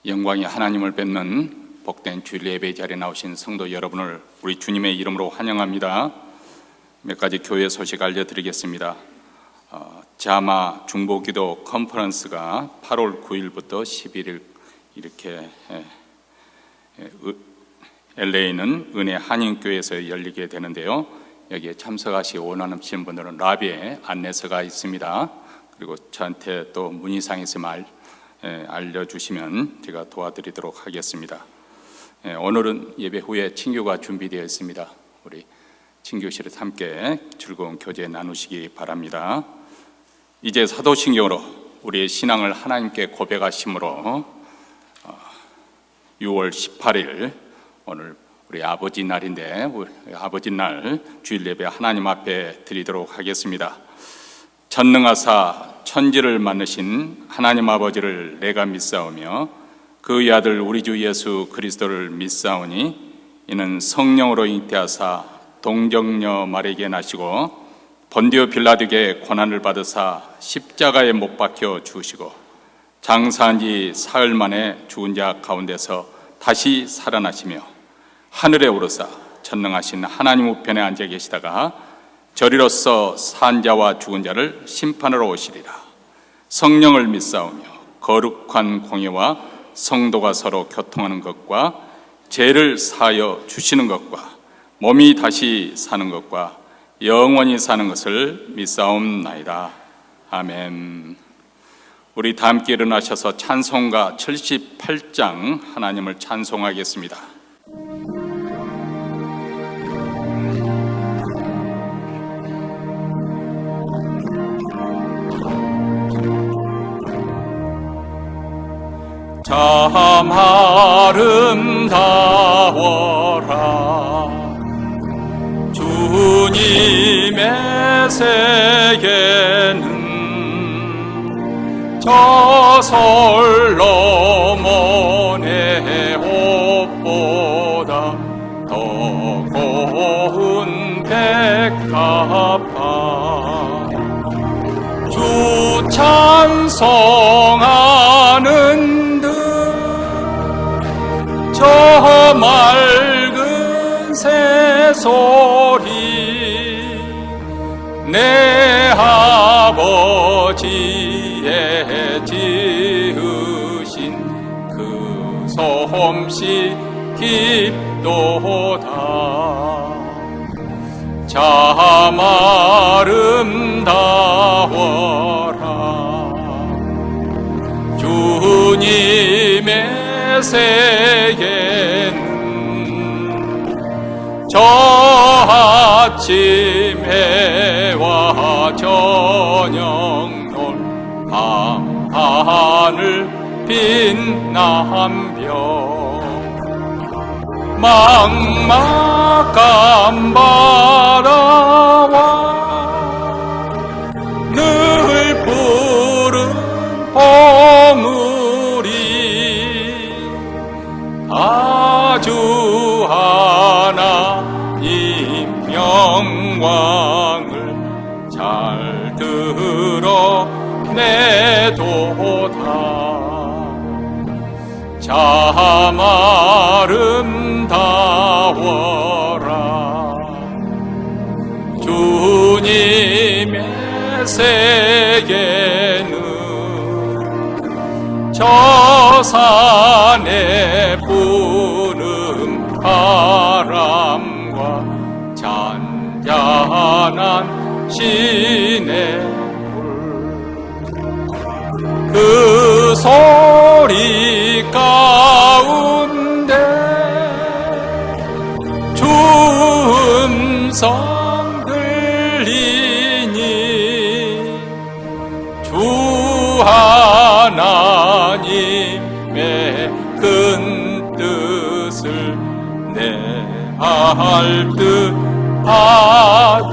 영광이 하나님을 뵙는 복된 주일 예배 자리에 나오신 성도 여러분을 우리 주님의 이름으로 환영합니다. 몇 가지 교회 소식 알려드리겠습니다. 자마 중보기도 컨퍼런스가 8월 9일부터 11일 이렇게 LA는 은혜 한인교회에서 열리게 되는데요. 여기에 참석하시 원하시는 분들은 라비에 안내서가 있습니다. 그리고 저한테 또 문의사항 있으면 알려주시면 제가 도와드리도록 하겠습니다. 오늘은 예배 후에 친교가 준비되어 있습니다. 우리 친교실에서 함께 즐거운 교제 나누시기 바랍니다. 이제 사도신경으로 우리의 신앙을 하나님께 고백하심으로 6월 18일 오늘 우리 아버지 날인데 우리 아버지 날 주일 예배 하나님 앞에 드리도록 하겠습니다. 전능하사 천지를 만드신 하나님 아버지를 내가 믿사오며 그의 아들 우리 주 예수 그리스도를 믿사오니 이는 성령으로 잉태하사 동정녀 마리아에게 나시고 본디오 빌라도에게 고난을 받으사 십자가에 못 박혀 죽으시고 장사한 지 사흘 만에 죽은 자 가운데서 다시 살아나시며 하늘에 오르사 전능하신 하나님 우편에 앉아 계시다가 저리로서 산 자와 죽은 자를 심판하러 오시리라. 성령을 믿사오며 거룩한 공예와 성도가 서로 교통하는 것과 죄를 사하여 주시는 것과 몸이 다시 사는 것과 영원히 사는 것을 믿사옵나이다. 아멘. 우리 다 함께 일어나셔서 찬송가 78장 하나님을 찬송하겠습니다. 참 아름다워라 주님의 세계는 저 솔로몬의 옷보다 더 고운 백합화 주 찬송하는 저 맑은 새소리 내 아버지의 지으신 그 솜씨 깊도다. 참 아름다워라 주님의 세계는 저 아침 해와 저녁 놀 밤하늘 빛난 별 막막한 바다와 늘 푸른 봉우리 아주 하나님 영광을 잘 드러내도다. 참 아름다워라 주님의 세계는 저 산에 부는 바람과 잔잔한 시냇물 그 소리 가운데 주 음성 들리니 주 하나님의 큰 뜻을 내 알 듯 하도다.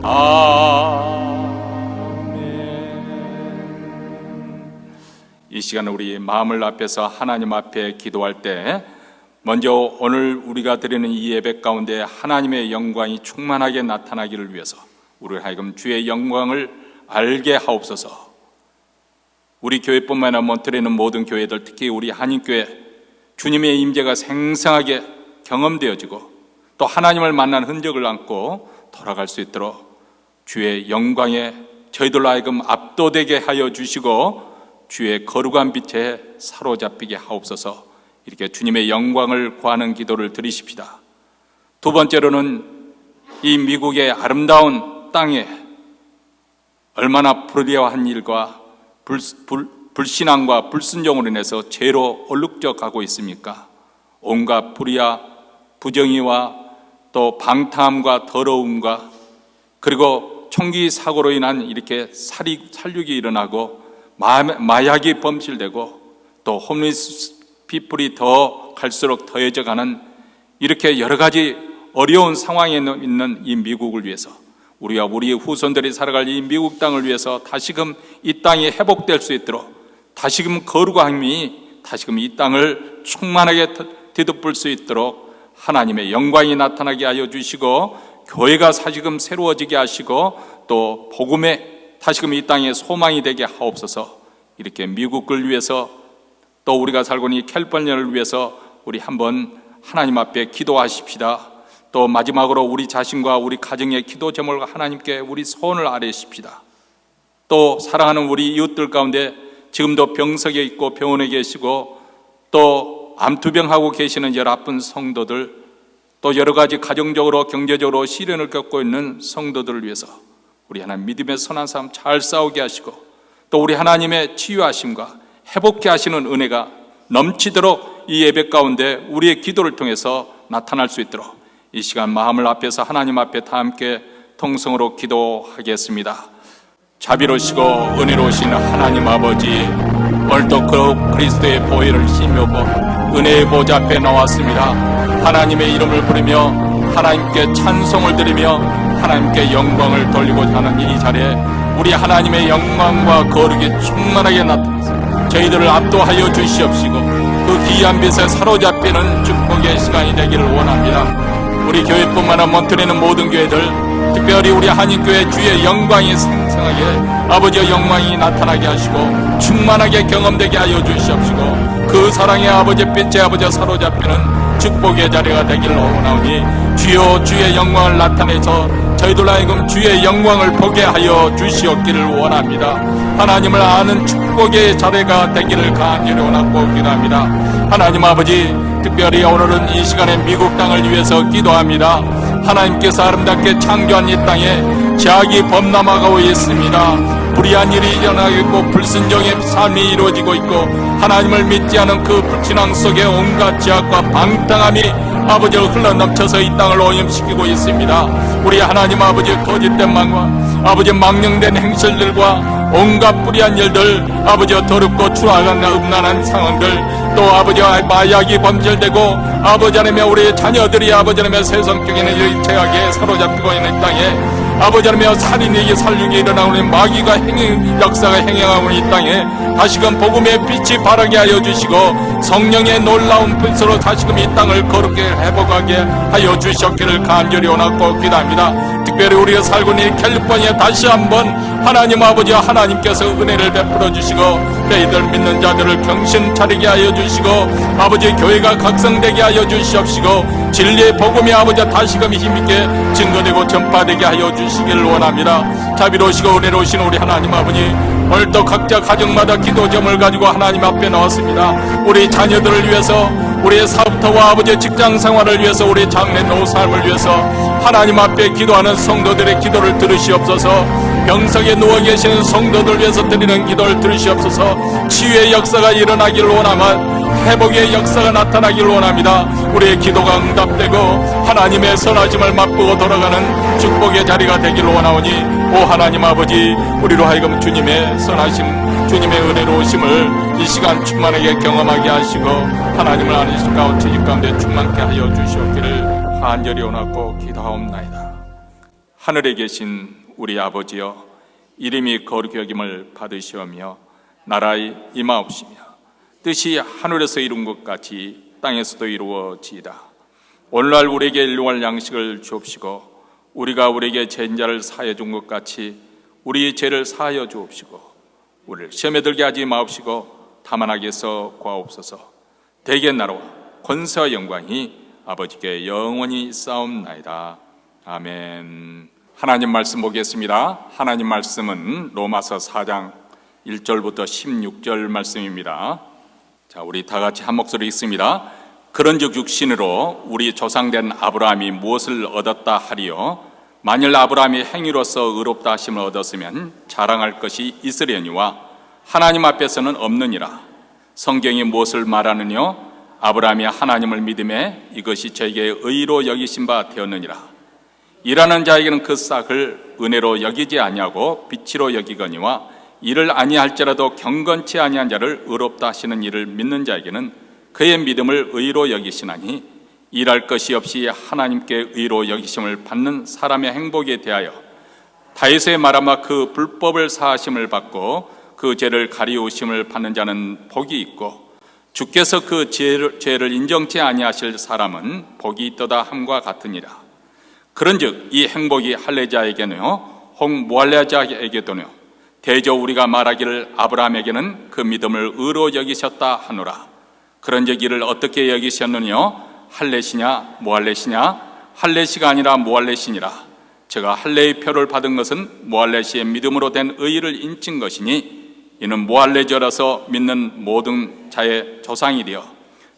아멘. 이 시간 우리 마음을 앞에서 하나님 앞에 기도할 때 먼저 오늘 우리가 드리는 이 예배 가운데 하나님의 영광이 충만하게 나타나기를 위해서 우리 하여금 주의 영광을 알게 하옵소서. 우리 교회뿐만 아니라 몬트레는 모든 교회들, 특히 우리 한인교회 주님의 임재가 생생하게 경험되어지고 또 하나님을 만난 흔적을 안고 돌아갈 수 있도록 주의 영광에 저희들로 하여금 압도되게 하여 주시고 주의 거룩한 빛에 사로잡히게 하옵소서. 이렇게 주님의 영광을 구하는 기도를 드리십시다. 두 번째로는 이 미국의 아름다운 땅에 얼마나 불의한 일과 불신앙과 불순종으로 인해서 죄로 얼룩져 가고 있습니까? 온갖 불의와 부정의와 또 방탕함과 더러움과 그리고 총기 사고로 인한 이렇게 살육이 일어나고 마약이 범실되고 또 홈리스 피플이 더 갈수록 더해져 가는 이렇게 여러 가지 어려운 상황에 있는 이 미국을 위해서 우리와 우리의 후손들이 살아갈 이 미국 땅을 위해서 다시금 이 땅이 회복될 수 있도록 다시금 거룩함이 다시금 이 땅을 충만하게 뒤덮을 수 있도록 하나님의 영광이 나타나게 하여 주시고 교회가 다시금 새로워지게 하시고 또 복음에 다시금 이 땅에 소망이 되게 하옵소서. 이렇게 미국을 위해서 또 우리가 살고 있는 이 캘리포니아를 위해서 우리 한번 하나님 앞에 기도하십시다. 또 마지막으로 우리 자신과 우리 가정의 기도 제목을 하나님께 우리 소원을 아뢰십시다. 또 사랑하는 우리 이웃들 가운데 지금도 병석에 있고 병원에 계시고 또 암투병하고 계시는 여러 아픈 성도들, 또 여러 가지 가정적으로 경제적으로 시련을 겪고 있는 성도들을 위해서 우리 하나님 믿음의 선한 삶 잘 싸우게 하시고 또 우리 하나님의 치유하심과 회복케 하시는 은혜가 넘치도록 이 예배 가운데 우리의 기도를 통해서 나타날 수 있도록 이 시간 마음을 앞에서 하나님 앞에 다 함께 통성으로 기도하겠습니다. 자비로우시고 은혜로우신 하나님 아버지, 오늘도 그리스도의 보혈을 힘입고 은혜의 보좌 앞에 나왔습니다. 하나님의 이름을 부르며 하나님께 찬송을 드리며 하나님께 영광을 돌리고자 하는 이 자리에 우리 하나님의 영광과 거룩이 충만하게 나타나서 저희들을 압도하여 주시옵시고 그 귀한 빛에 사로잡히는 축복의 시간이 되기를 원합니다. 우리 교회뿐만 아니라 몬트레는 모든 교회들, 특별히 우리 한인교회 주의 영광이 생생하게 아버지의 영광이 나타나게 하시고 충만하게 경험되게 하여 주시옵시고 그 사랑의 아버지의 빛에 아버지가 사로잡히는 축복의 자리가 되기를 원하오니 주여 주의 영광을 나타내서 저희들 하여금 주의 영광을 보게 하여 주시옵기를 원합니다. 하나님을 아는 축복의 자리가 되기를 간절히 원하고 기도합니다. 하나님 아버지, 특별히 오늘은 이 시간에 미국 땅을 위해서 기도합니다. 하나님께서 아름답게 창조한 이 땅에 죄악이 범람하고 있습니다. 불의한 일이 일어나고 있고 불순종의 삶이 이루어지고 있고 하나님을 믿지 않은 그 불신앙 속에 온갖 죄악과 방탕함이 아버지를 흘러넘쳐서 이 땅을 오염시키고 있습니다. 우리 하나님 아버지의 거짓된 말과 아버지의 망령된 행실들과 온갖 불의한 일들, 아버지와 더럽고 추악한 음란한 상황들, 또 아버지와 마약이 범죄되고 아버지 하나님의 우리 자녀들이 아버지 하나님의 세상적인 이 죄악에 사로잡히고 있는 땅에 아버지 하나님의 살인이 살육이 일어나고 있는 마귀가 역사가 행행하고 있는 이 땅에 다시금 복음의 빛이 바라게 하여 주시고 성령의 놀라운 빛으로 다시금 이 땅을 거룩게 회복하게 하여 주시옵기를 간절히 원하고 기도합니다. 특별히 우리가 살고 있는 캘리포니아 다시 한번 하나님 아버지와 하나님께서 은혜를 베풀어 주시고 너희들 믿는 자들을 정신 차리게 하여 주시고 아버지 교회가 각성되게 하여 주시옵시고 진리의 복음이 아버지와 다시금 힘있게 증거되고 전파되게 하여 주시기를 원합니다. 자비로우시고 은혜로우신 우리 하나님 아버지, 오늘도 각자 가정마다 기도점을 가지고 하나님 앞에 나왔습니다. 우리 자녀들을 위해서, 우리의 사업터와 아버지의 직장 생활을 위해서, 우리 장래 노후 삶을 위해서 하나님 앞에 기도하는 성도들의 기도를 들으시옵소서. 병석에 누워 계시는 성도들 위해서 드리는 기도를 들으시옵소서. 치유의 역사가 일어나기를 원하면 회복의 역사가 나타나기를 원합니다. 우리의 기도가 응답되고 하나님의 선하심을 맛보고 돌아가는 축복의 자리가 되기를 원하오니 오 하나님 아버지, 우리로 하여금 주님의 선하심, 주님의 은혜로우심을 이 시간 충만하게 경험하게 하시고 하나님을 아는 시간 지식 가운데 충만케 하여 주시옵기를 간절히 원하고 기도하옵나이다. 하늘에 계신 우리 아버지여, 이름이 거룩히 여김을 받으시오며 나라의 임하옵시며 뜻이 하늘에서 이룬 것 같이 땅에서도 이루어지이다. 오늘날 우리에게 일용할 양식을 주옵시고 우리가 우리에게 죄인자를 사하여 준 것 같이 우리의 죄를 사하여 주옵시고 우리를 시험에 들게 하지 마옵시고 다만 악에서 구하옵소서. 대개 나라와 권세와 영광이 아버지께 영원히 있사옵나이다. 아멘. 하나님 말씀 보겠습니다. 하나님 말씀은 로마서 4장 1절부터 16절 말씀입니다. 자, 우리 다 같이 한 목소리 읽습니다. 그런즉 육신으로 우리 조상된 아브라함이 무엇을 얻었다 하리요? 만일 아브라함이 행위로서 의롭다 하심을 얻었으면 자랑할 것이 있으려니와 하나님 앞에서는 없느니라. 성경이 무엇을 말하느냐? 아브라함이 하나님을 믿음에 이것이 저에게 의로 여기신 바 되었느니라. 일하는 자에게는 그 싹을 은혜로 여기지 아니하고 빛으로 여기거니와 이를 아니할지라도 경건치 아니한 자를 의롭다 하시는 이를 믿는 자에게는 그의 믿음을 의로 여기시나니 일할 것이 없이 하나님께 의로 여기심을 받는 사람의 행복에 대하여 다윗의 말하마 그 불법을 사하심을 받고 그 죄를 가리우심을 받는 자는 복이 있고 주께서 그 죄를 인정치 아니하실 사람은 복이 있도다 함과 같으니라. 그런즉 이 행복이 할례자에게는요 혹 무할례자에게도요 대저 우리가 말하기를 아브라함에게는 그 믿음을 의로 여기셨다 하노라. 그런즉 이를 어떻게 여기셨느냐? 할례시냐 무할례시냐? 할례시가 아니라 무할례시니라. 제가 할례의 표를 받은 것은 무할례시의 믿음으로 된 의를 인친 것이니 이는 무할례자라서 믿는 모든 자의 조상이 되어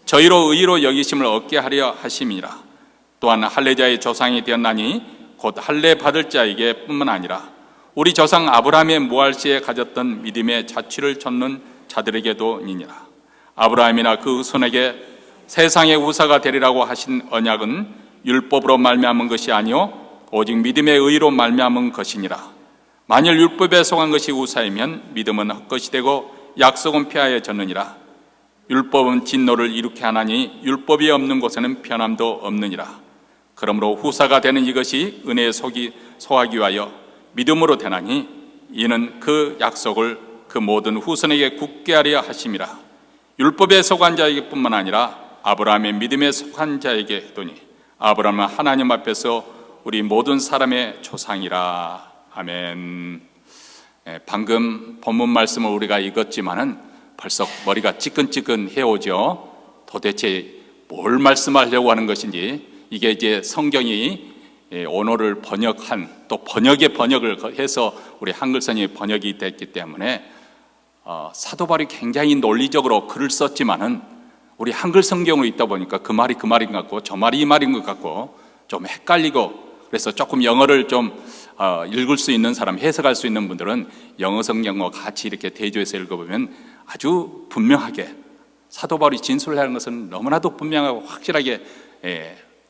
저희로 의로 여기심을 얻게 하려 하심이니라. 또한 할례자의 조상이 되었나니 곧 할례 받을 자에게 뿐만 아니라 우리 조상 아브라함의 무할시에 가졌던 믿음의 자취를 좇는 자들에게도니라. 아브라함이나 그 후손에게 세상의 우사가 되리라고 하신 언약은 율법으로 말미암은 것이 아니요 오직 믿음의 의로 말미암은 것이니라. 만일 율법에 속한 것이 우사이면 믿음은 헛것이 되고 약속은 폐하여졌느니라. 율법은 진노를 이룩게 하나니 율법이 없는 곳에는 편함도 없느니라. 그러므로 후사가 되는 이것이 은혜에 소하기 위하여 믿음으로 되나니 이는 그 약속을 그 모든 후손에게 굳게 하려 하심이라. 율법에 속한 자에게 뿐만 아니라 아브라함의 믿음에 속한 자에게 했더니 아브라함은 하나님 앞에서 우리 모든 사람의 조상이라. 아멘. 방금 본문 말씀을 우리가 읽었지만은 벌써 머리가 찌끈찌끈해 오죠. 도대체 뭘 말씀하려고 하는 것인지. 이게 이제 성경이 언어를 번역한 또 번역의 번역을 해서 우리 한글성이 번역이 됐기 때문에 사도 바울이 굉장히 논리적으로 글을 썼지만은 우리 한글 성경으로 읽다 보니까 그 말이 그 말인 것 같고 저 말이 이 말인 것 같고 좀 헷갈리고 그래서 조금 영어를 좀 읽을 수 있는 사람, 해석할 수 있는 분들은 영어 성경과 같이 이렇게 대조해서 읽어보면 아주 분명하게 사도 바울이 진술을 하는 것은 너무나도 분명하고 확실하게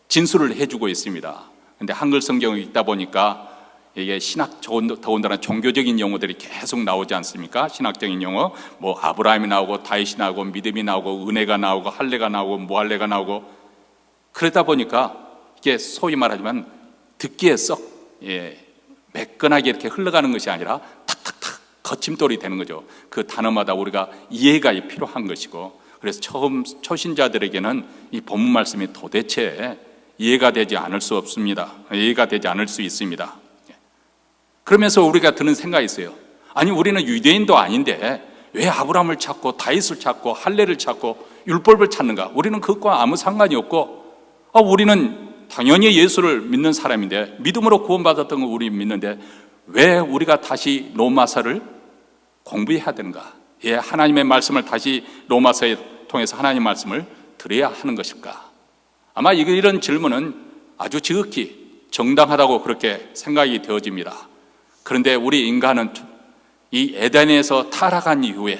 진술을 해주고 있습니다. 근데 한글 성경을 읽다 보니까 이게 더군다나 종교적인 용어들이 계속 나오지 않습니까? 신학적인 용어, 뭐 아브라함이 나오고 다윗이 나오고 믿음이 나오고 은혜가 나오고 할례가 나오고 무할례가 나오고 그러다 보니까 이게 소위 말하지만 듣기에 썩 매끈하게 이렇게 흘러가는 것이 아니라 탁탁탁 거침돌이 되는 거죠. 그 단어마다 우리가 이해가 필요한 것이고 그래서 초신자들에게는 이 본문 말씀이 도대체 이해가 되지 않을 수 없습니다. 이해가 되지 않을 수 있습니다. 그러면서 우리가 드는 생각이 있어요. 아니 우리는 유대인도 아닌데 왜 아브라함을 찾고 다윗을 찾고 할례를 찾고 율법을 찾는가? 우리는 그것과 아무 상관이 없고 우리는 당연히 예수를 믿는 사람인데 믿음으로 구원받았던 거 우리 믿는데 왜 우리가 다시 로마서를 공부해야 되는가? 하나님의 말씀을 다시 로마서에 통해서 하나님의 말씀을 들어야 하는 것일까? 아마 이런 질문은 아주 지극히 정당하다고 그렇게 생각이 되어집니다. 그런데 우리 인간은 이 에덴에서 타락한 이후에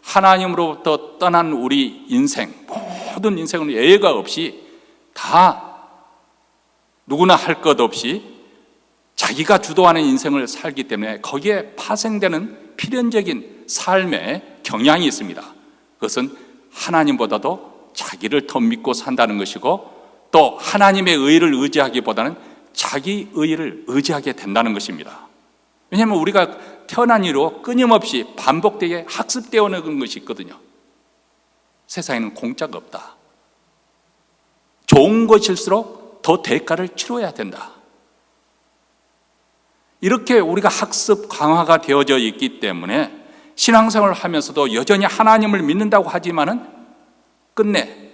하나님으로부터 떠난 우리 인생, 모든 인생은 예외가 없이 다 누구나 할 것 없이 자기가 주도하는 인생을 살기 때문에 거기에 파생되는 필연적인 삶의 경향이 있습니다. 그것은 하나님보다도 자기를 더 믿고 산다는 것이고 또 하나님의 의를 의지하기보다는 자기 의를 의지하게 된다는 것입니다. 왜냐하면 우리가 태어난 이후로 끊임없이 반복되게 학습되어 오는 것이 있거든요. 세상에는 공짜가 없다. 좋은 것일수록 더 대가를 치러야 된다. 이렇게 우리가 학습 강화가 되어져 있기 때문에 신앙생활을 하면서도 여전히 하나님을 믿는다고 하지만은 끝내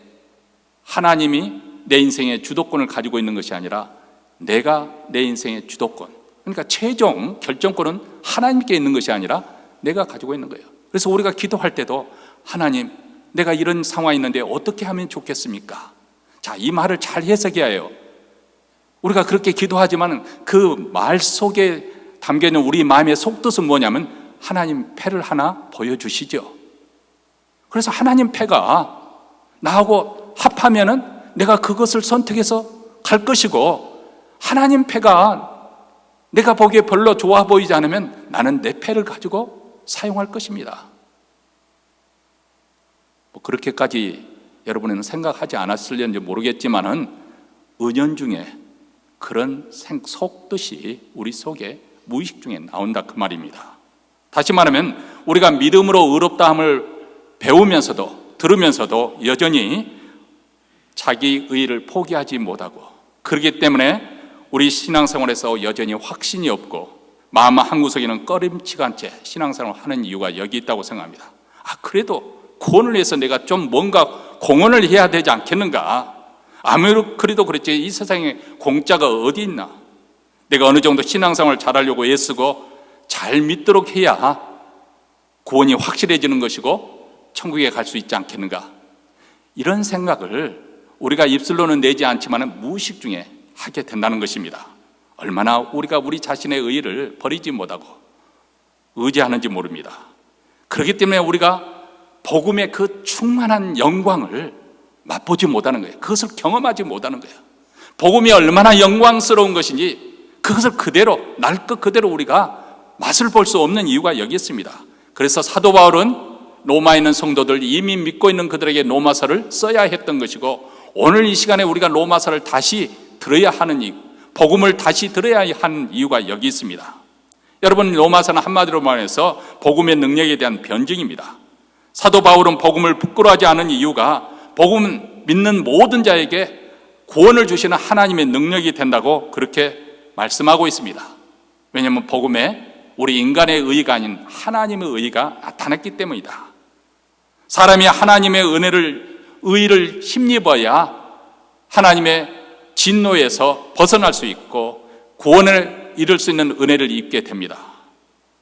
하나님이 내 인생의 주도권을 가지고 있는 것이 아니라 내가 내 인생의 주도권, 그러니까 최종 결정권은 하나님께 있는 것이 아니라 내가 가지고 있는 거예요. 그래서 우리가 기도할 때도 하나님, 내가 이런 상황이 있는데 어떻게 하면 좋겠습니까? 자, 이 말을 잘 해석해야 해요. 우리가 그렇게 기도하지만 그 말 속에 담겨있는 우리 마음의 속뜻은 뭐냐면 하나님 패를 하나 보여주시죠. 그래서 하나님 패가 나하고 합하면은 내가 그것을 선택해서 갈 것이고, 하나님 패가 내가 보기에 별로 좋아 보이지 않으면 나는 내 패를 가지고 사용할 것입니다. 뭐 그렇게까지 여러분은 생각하지 않았을는지 모르겠지만은 은연중에 그런 속뜻이 우리 속에 무의식 중에 나온다, 그 말입니다. 다시 말하면 우리가 믿음으로 의롭다함을 배우면서도 들으면서도 여전히 자기 의를 포기하지 못하고, 그렇기 때문에 우리 신앙생활에서 여전히 확신이 없고 마음 한구석에는 꺼림칙한 채 신앙생활을 하는 이유가 여기 있다고 생각합니다. 그래도 구원을 위해서 내가 좀 뭔가 공헌을 해야 되지 않겠는가? 아무리 그랬지 이 세상에 공짜가 어디 있나? 내가 어느 정도 신앙생활을 잘하려고 애쓰고 잘 믿도록 해야 구원이 확실해지는 것이고 천국에 갈 수 있지 않겠는가? 이런 생각을 우리가 입술로는 내지 않지만 무의식 중에 하게 된다는 것입니다. 얼마나 우리가 우리 자신의 의의를 버리지 못하고 의지하는지 모릅니다. 그렇기 때문에 우리가 복음의 그 충만한 영광을 맛보지 못하는 거예요. 그것을 경험하지 못하는 거예요. 복음이 얼마나 영광스러운 것인지 그것을 그대로, 날 것 그대로 우리가 맛을 볼 수 없는 이유가 여기 있습니다. 그래서 사도 바울은 로마에 있는 성도들, 이미 믿고 있는 그들에게 로마서를 써야 했던 것이고, 오늘 이 시간에 우리가 로마서를 다시 들어야 하는 이유, 복음을 다시 들어야 하는 이유가 여기 있습니다. 여러분, 로마서는 한마디로 말해서 복음의 능력에 대한 변증입니다. 사도 바울은 복음을 부끄러워하지 않은 이유가 복음은 믿는 모든 자에게 구원을 주시는 하나님의 능력이 된다고 그렇게 말씀하고 있습니다. 왜냐하면 복음에 우리 인간의 의의가 아닌 하나님의 의의가 나타났기 때문이다. 사람이 하나님의 의의를 힘입어야 하나님의 진노에서 벗어날 수 있고 구원을 이룰 수 있는 은혜를 입게 됩니다.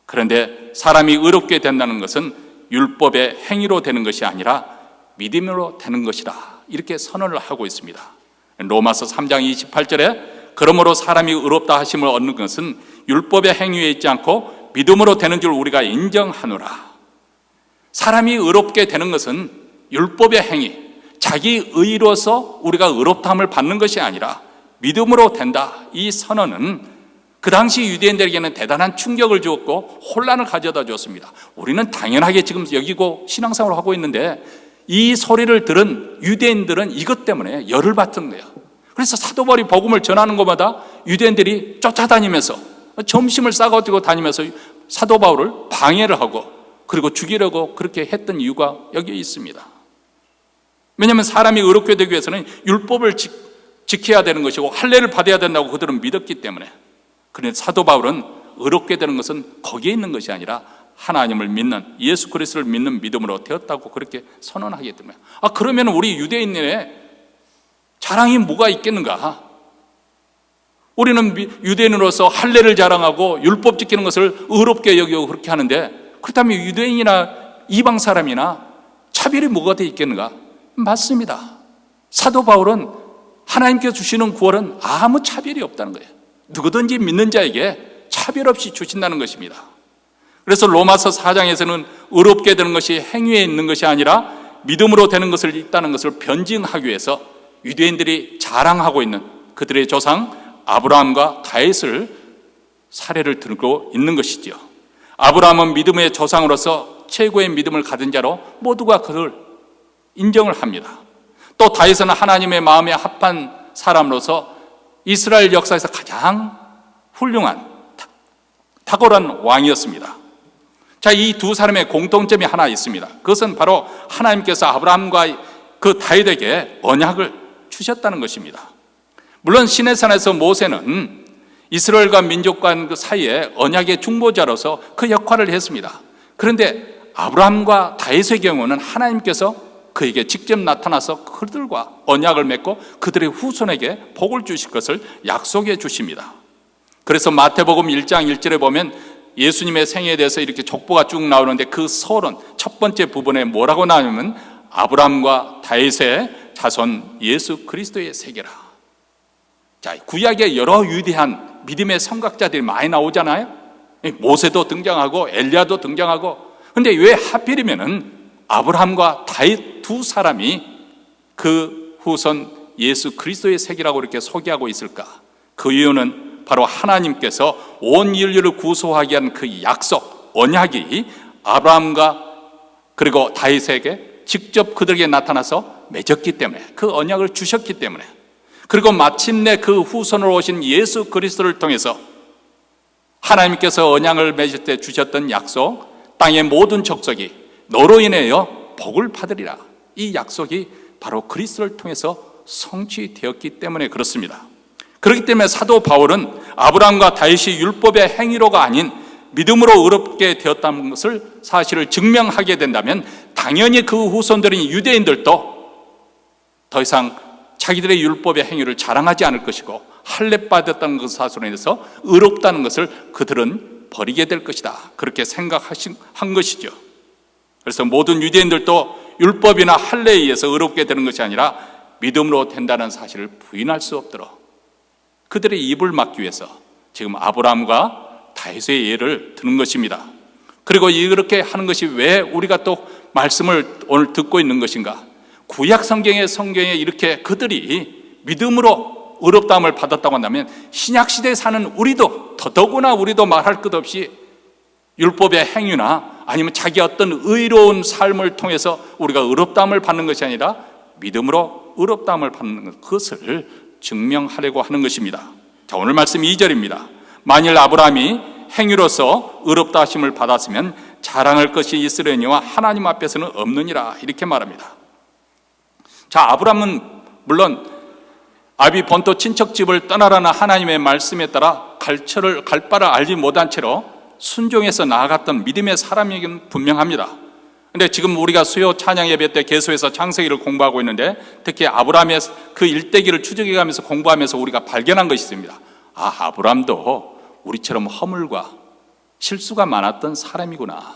그런데 사람이 의롭게 된다는 것은 율법의 행위로 되는 것이 아니라 믿음으로 되는 것이다, 이렇게 선언을 하고 있습니다. 로마서 3장 28절에 그러므로 사람이 의롭다 하심을 얻는 것은 율법의 행위에 있지 않고 믿음으로 되는 줄 우리가 인정하노라. 사람이 의롭게 되는 것은 율법의 행위, 자기 의로서 우리가 의롭다함을 받는 것이 아니라 믿음으로 된다. 이 선언은 그 당시 유대인들에게는 대단한 충격을 주었고 혼란을 가져다 주었습니다. 우리는 당연하게 지금 여기고 신앙생활을 하고 있는데 이 소리를 들은 유대인들은 이것 때문에 열을 받은 거예요. 그래서 사도 바울이 복음을 전하는 것마다 유대인들이 쫓아다니면서 점심을 싸가지고 다니면서 사도 바울을 방해를 하고 그리고 죽이려고 그렇게 했던 이유가 여기에 있습니다. 왜냐하면 사람이 의롭게 되기 위해서는 율법을 지켜야 되는 것이고 할례를 받아야 된다고 그들은 믿었기 때문에. 그런데 사도 바울은 의롭게 되는 것은 거기에 있는 것이 아니라 하나님을 믿는, 예수 그리스도를 믿는 믿음으로 되었다고 그렇게 선언하기 때문에. 그러면 우리 유대인의 자랑이 뭐가 있겠는가? 우리는 유대인으로서 할례를 자랑하고 율법 지키는 것을 의롭게 여기고 그렇게 하는데, 그렇다면 유대인이나 이방 사람이나 차별이 뭐가 돼 있겠는가? 맞습니다. 사도 바울은 하나님께서 주시는 구원은 아무 차별이 없다는 거예요. 누구든지 믿는 자에게 차별 없이 주신다는 것입니다. 그래서 로마서 4장에서는 의롭게 되는 것이 행위에 있는 것이 아니라 믿음으로 되는 것을 있다는 것을 변증하기 위해서 유대인들이 자랑하고 있는 그들의 조상 아브라함과 다윗을 사례를 들고 있는 것이지요. 아브라함은 믿음의 조상으로서 최고의 믿음을 가진 자로 모두가 그를 인정을 합니다. 또 다윗은 하나님의 마음에 합한 사람으로서 이스라엘 역사에서 가장 훌륭한 탁월한 왕이었습니다. 자, 이 두 사람의 공통점이 하나 있습니다. 그것은 바로 하나님께서 아브라함과 그 다윗에게 언약을 주셨다는 것입니다. 물론 시내산에서 모세는 이스라엘과 민족과 그 사이에 언약의 중보자로서 그 역할을 했습니다. 그런데 아브라함과 다윗의 경우는 하나님께서 그에게 직접 나타나서 그들과 언약을 맺고 그들의 후손에게 복을 주실 것을 약속해 주십니다. 그래서 마태복음 1장 1절에 보면 예수님의 생애에 대해서 이렇게 족보가 쭉 나오는데 그 서론 첫 번째 부분에 뭐라고 나오냐면 아브라함과 다윗의 자손 예수 그리스도의 세계라. 자, 구약에 여러 위대한 믿음의 선각자들이 많이 나오잖아요. 모세도 등장하고 엘리야도 등장하고. 근데 왜 하필이면은 아브라함과 다윗 두 사람이 그 후손 예수 그리스도의 세계라고 이렇게 소개하고 있을까? 그 이유는 바로 하나님께서 온 인류를 구속하게 한 그 약속, 언약이 아브라함과 그리고 다윗에게 직접 그들에게 나타나서 맺었기 때문에, 그 언약을 주셨기 때문에, 그리고 마침내 그 후손으로 오신 예수 그리스도를 통해서 하나님께서 언약을 맺을 때 주셨던 약속, 땅의 모든 족속이 너로 인하여 복을 받으리라. 이 약속이 바로 그리스도를 통해서 성취되었기 때문에 그렇습니다. 그렇기 때문에 사도 바울은 아브라함과 다윗이 율법의 행위로가 아닌 믿음으로 의롭게 되었다는 것을 사실을 증명하게 된다면 당연히 그 후손들인 유대인들도 더 이상 자기들의 율법의 행위를 자랑하지 않을 것이고 할례 받았다는 것 사실로 인해서 의롭다는 것을 그들은 버리게 될 것이다. 그렇게 생각한 것이죠. 그래서 모든 유대인들도 율법이나 할례에 의해서 의롭게 되는 것이 아니라 믿음으로 된다는 사실을 부인할 수 없도록 그들의 입을 막기 위해서 지금 아브라함과 다윗의 예를 드는 것입니다. 그리고 이렇게 하는 것이 왜 우리가 또 말씀을 오늘 듣고 있는 것인가? 구약 성경에 이렇게 그들이 믿음으로 의롭다함을 받았다고 한다면 신약 시대에 사는 우리도 더더구나 우리도 말할 것 없이 율법의 행위나 아니면 자기 어떤 의로운 삶을 통해서 우리가 의롭다함을 받는 것이 아니라 믿음으로 의롭다함을 받는 것, 그것을 증명하려고 하는 것입니다. 자, 오늘 말씀 2절입니다. 만일 아브라함이 행위로서 의롭다 하심을 받았으면 자랑할 것이 있으려니와 하나님 앞에서는 없느니라, 이렇게 말합니다. 자, 아브라함은 물론 아비 본토 친척집을 떠나라는 하나님의 말씀에 따라 갈 바를 알지 못한 채로 순종해서 나아갔던 믿음의 사람이긴 분명합니다. 근데 지금 우리가 수요 찬양 예배 때 계속해서 창세기를 공부하고 있는데 특히 아브라함의 그 일대기를 추적해 가면서 공부하면서 우리가 발견한 것이 있습니다. 아, 아브라함도 우리처럼 허물과 실수가 많았던 사람이구나.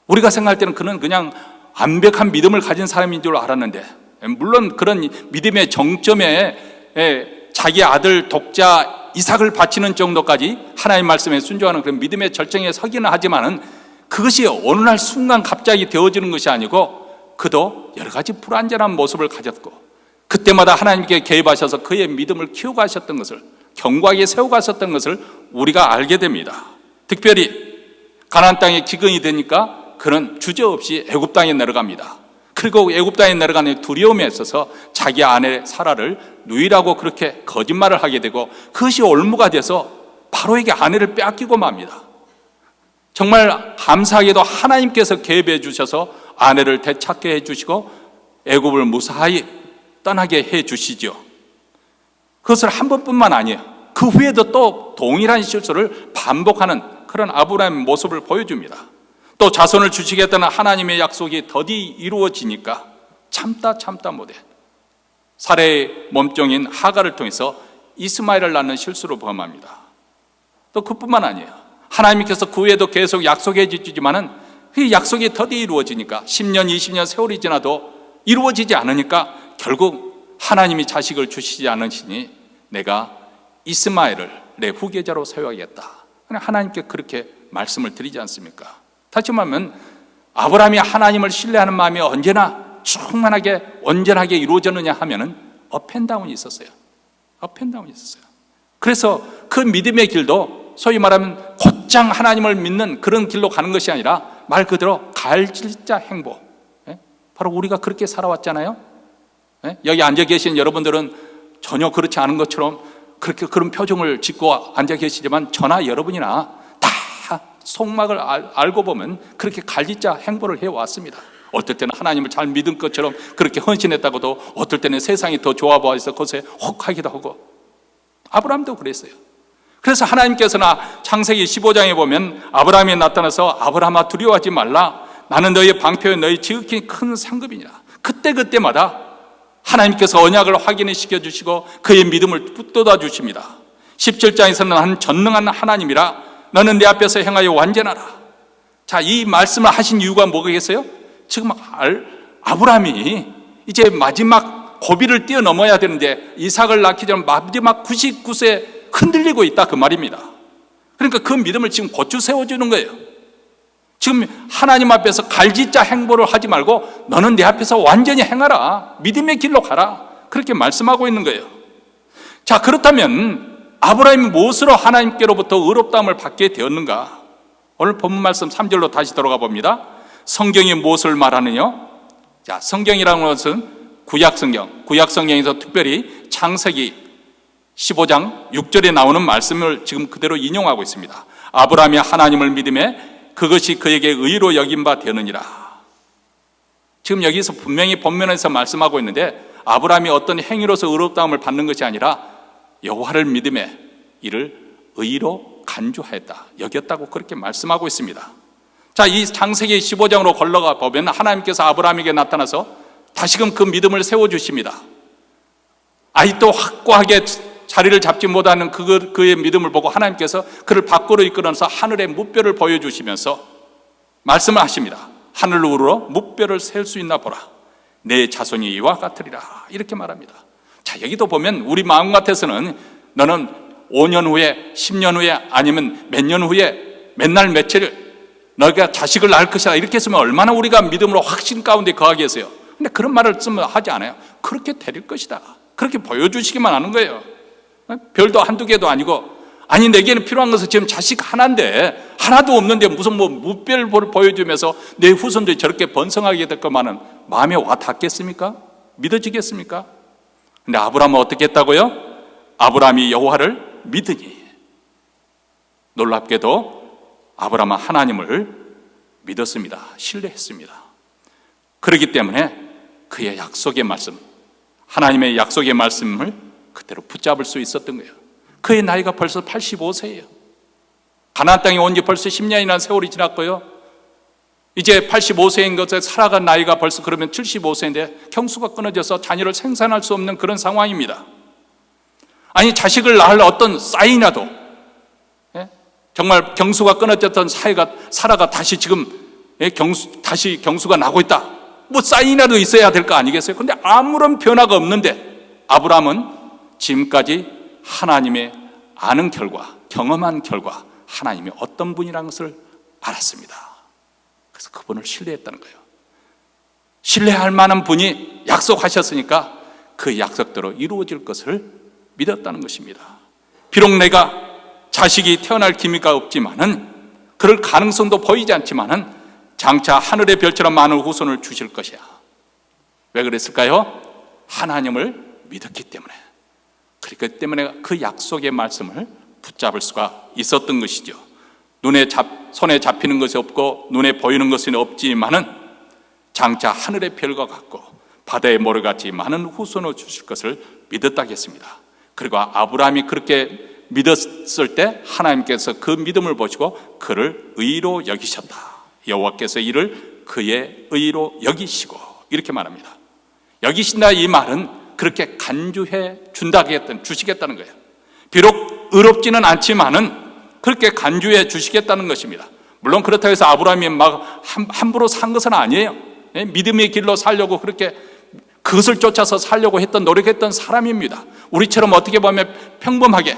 우리가 생각할 때는 그는 그냥 완벽한 믿음을 가진 사람인 줄 알았는데, 물론 그런 믿음의 정점에 자기 아들 독자 이삭을 바치는 정도까지 하나님 말씀에 순종하는 그런 믿음의 절정에 서기는 하지만은 그것이 어느 날 순간 갑자기 되어지는 것이 아니고 그도 여러 가지 불완전한 모습을 가졌고 그때마다 하나님께 개입하셔서 그의 믿음을 키워가셨던 것을, 견고하게 세워가셨던 것을 우리가 알게 됩니다. 특별히 가나안 땅에 기근이 되니까 그는 주저없이 애굽 땅에 내려갑니다. 그리고 애굽 땅에 내려가는 두려움에 있어서 자기 아내 사라를 누이라고 그렇게 거짓말을 하게 되고 그것이 올무가 돼서 바로에게 아내를 빼앗기고 맙니다. 정말 감사하게도 하나님께서 개입해 주셔서 아내를 되찾게 해주시고 애굽을 무사히 떠나게 해주시죠. 그것을 한 번뿐만 아니에요. 그 후에도 또 동일한 실수를 반복하는 그런 아브라함의 모습을 보여줍니다. 또 자손을 주시겠다는 하나님의 약속이 더디 이루어지니까 참다 못해 사레의 몸종인 하갈을 통해서 이스마엘을 낳는 실수로 범합니다. 또 그뿐만 아니에요. 하나님께서 그 후에도 계속 약속해 주지만은 그 약속이 더디 이루어지니까 10년 20년 세월이 지나도 이루어지지 않으니까 결국 하나님이 자식을 주시지 않으시니 내가 이스마엘을 내 후계자로 세워야겠다. 하나님께 그렇게 말씀을 드리지 않습니까? 다시 말하면 아브라함이 하나님을 신뢰하는 마음이 언제나 충만하게 온전하게 이루어졌느냐 하면은 업앤다운이 있었어요. 업앤다운이 있었어요. 그래서 그 믿음의 길도 소위 말하면 곧장 하나님을 믿는 그런 길로 가는 것이 아니라 말 그대로 갈질자 행보. 바로 우리가 그렇게 살아왔잖아요. 여기 앉아 계신 여러분들은 전혀 그렇지 않은 것처럼 그렇게 그런 표정을 짓고 앉아 계시지만 저나 여러분이나 다 속막을 알고 보면 그렇게 갈질자 행보를 해왔습니다. 어떨 때는 하나님을 잘 믿은 것처럼 그렇게 헌신했다고도 어떨 때는 세상이 더 좋아 보여서 그것에 혹하기도 하고 아브라함도 그랬어요. 그래서 하나님께서는 창세기 15장에 보면 아브라함이 나타나서 아브라함아 두려워하지 말라. 나는 너희의 방패와 너희 지극히 큰 상급이니라. 그때마다 하나님께서 언약을 확인시켜 주시고 그의 믿음을 붙돋아 주십니다. 17장에서는 나는 전능한 하나님이라 너는 내 앞에서 행하여 완전하라. 자, 이 말씀을 하신 이유가 뭐겠어요? 지금 아브라함이 이제 마지막 고비를 뛰어넘어야 되는데 이삭을 낳기 전 마지막 99세 흔들리고 있다, 그 말입니다. 그러니까 그 믿음을 지금 고추 세워주는 거예요. 지금 하나님 앞에서 갈짓자 행보를 하지 말고 너는 내 앞에서 완전히 행하라, 믿음의 길로 가라, 그렇게 말씀하고 있는 거예요. 자, 그렇다면 아브라함이 무엇으로 하나님께로부터 의롭다함을 받게 되었는가? 오늘 본문 말씀 3절로 다시 돌아가 봅니다. 성경이 무엇을 말하느냐? 자, 성경이라는 것은 구약성경에서 특별히 창세기 15장 6절에 나오는 말씀을 지금 그대로 인용하고 있습니다. 아브라함이 하나님을 믿음에 그것이 그에게 의로 여긴 바 되느니라. 지금 여기서 분명히 본문에서 말씀하고 있는데 아브라함이 어떤 행위로서 의롭다함을 받는 것이 아니라 여호와를 믿음에 이를 의로 간주하였다, 여겼다고 그렇게 말씀하고 있습니다. 자, 이 창세기 15장으로 걸러가 보면 하나님께서 아브라함에게 나타나서 다시금 그 믿음을 세워주십니다. 아직도 확고하게 자리를 잡지 못하는 그의 믿음을 보고 하나님께서 그를 밖으로 이끌어서 하늘의 무뼈를 보여주시면서 말씀을 하십니다. 하늘로 우러러 무뼈를 셀 수 있나 보라. 내 자손이 이와 같으리라, 이렇게 말합니다. 자, 여기도 보면 우리 마음 같아서는 너는 5년 후에 10년 후에 아니면 몇 년 후에 몇 날 며칠 너가 자식을 낳을 것이다, 이렇게 쓰면 얼마나 우리가 믿음으로 확신 가운데 거하겠어요. 근데 그런 말을 쓰면 하지 않아요. 그렇게 되릴 것이다, 그렇게 보여주시기만 하는 거예요. 별도 한두 개도 아니고, 아니 내게는 필요한 것은 지금 자식 하나인데 하나도 없는데 무슨 무뼈를 보여주면서 내 후손들이 저렇게 번성하게 될 것만은 마음에 와 닿겠습니까? 믿어지겠습니까? 근데 아브라함은 어떻게 했다고요? 아브라함이 여호와를 믿으니, 놀랍게도 아브라함은 하나님을 믿었습니다. 신뢰했습니다. 그렇기 때문에 그의 약속의 말씀, 하나님의 약속의 말씀을 그대로 붙잡을 수 있었던 거예요. 그의 나이가 벌써 85세예요. 가나안 땅에 온 지 벌써 10년이라는 세월이 지났고요. 이제 85세인 것에 살아간 나이가 벌써 그러면 75세인데 경수가 끊어져서 자녀를 생산할 수 없는 그런 상황입니다. 아니, 자식을 낳을 어떤 사인이라도, 정말 경수가 끊어졌던 사라가 다시 지금 다시 경수가 나고 있다, 뭐 사인이라도 있어야 될 거 아니겠어요? 근데 아무런 변화가 없는데 아브라함은 지금까지 하나님의 아는 결과, 경험한 결과 하나님이 어떤 분이라는 것을 알았습니다. 그래서 그분을 신뢰했다는 거예요. 신뢰할 만한 분이 약속하셨으니까 그 약속대로 이루어질 것을 믿었다는 것입니다. 비록 내가 자식이 태어날 기미가 없지만은, 그럴 가능성도 보이지 않지만은 장차 하늘의 별처럼 많은 후손을 주실 것이야. 왜 그랬을까요? 하나님을 믿었기 때문에. 그렇기 때문에 그 약속의 말씀을 붙잡을 수가 있었던 것이죠. 손에 잡히는 것이 없고 눈에 보이는 것은 없지만은 장차 하늘의 별과 같고 바다의 모래같이 많은 후손을 주실 것을 믿었다겠습니다. 그리고 아브라함이 그렇게 믿었을 때 하나님께서 그 믿음을 보시고 그를 의로 여기셨다. 여호와께서 이를 그의 의로 여기시고, 이렇게 말합니다. 여기신다, 이 말은 그렇게 간주해 주시겠다는 거예요. 비록 의롭지는 않지만은 그렇게 간주해 주시겠다는 것입니다. 물론 그렇다고 해서 아브라함이 막 함부로 산 것은 아니에요. 믿음의 길로 살려고 그렇게 그것을 쫓아서 살려고 노력했던 사람입니다. 우리처럼 어떻게 보면 평범하게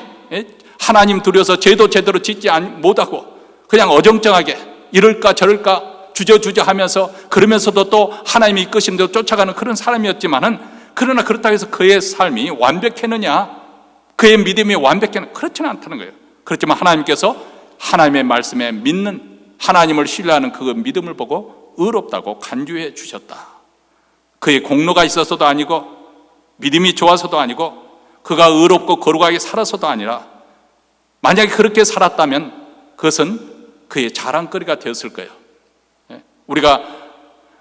하나님 두려워서 죄도 제대로 짓지 못하고 그냥 어정쩡하게 이럴까 저럴까 주저주저 하면서, 그러면서도 또 하나님이 이끄신 대로 쫓아가는 그런 사람이었지만은, 그러나 그렇다고 해서 그의 삶이 완벽했느냐, 그의 믿음이 완벽했느냐, 그렇지는 않다는 거예요. 그렇지만 하나님께서 하나님의 말씀에 믿는, 하나님을 신뢰하는 그 믿음을 보고 의롭다고 간주해 주셨다. 그의 공로가 있어서도 아니고 믿음이 좋아서도 아니고 그가 의롭고 거룩하게 살아서도 아니라, 만약에 그렇게 살았다면 그것은 그의 자랑거리가 되었을 거예요. 우리가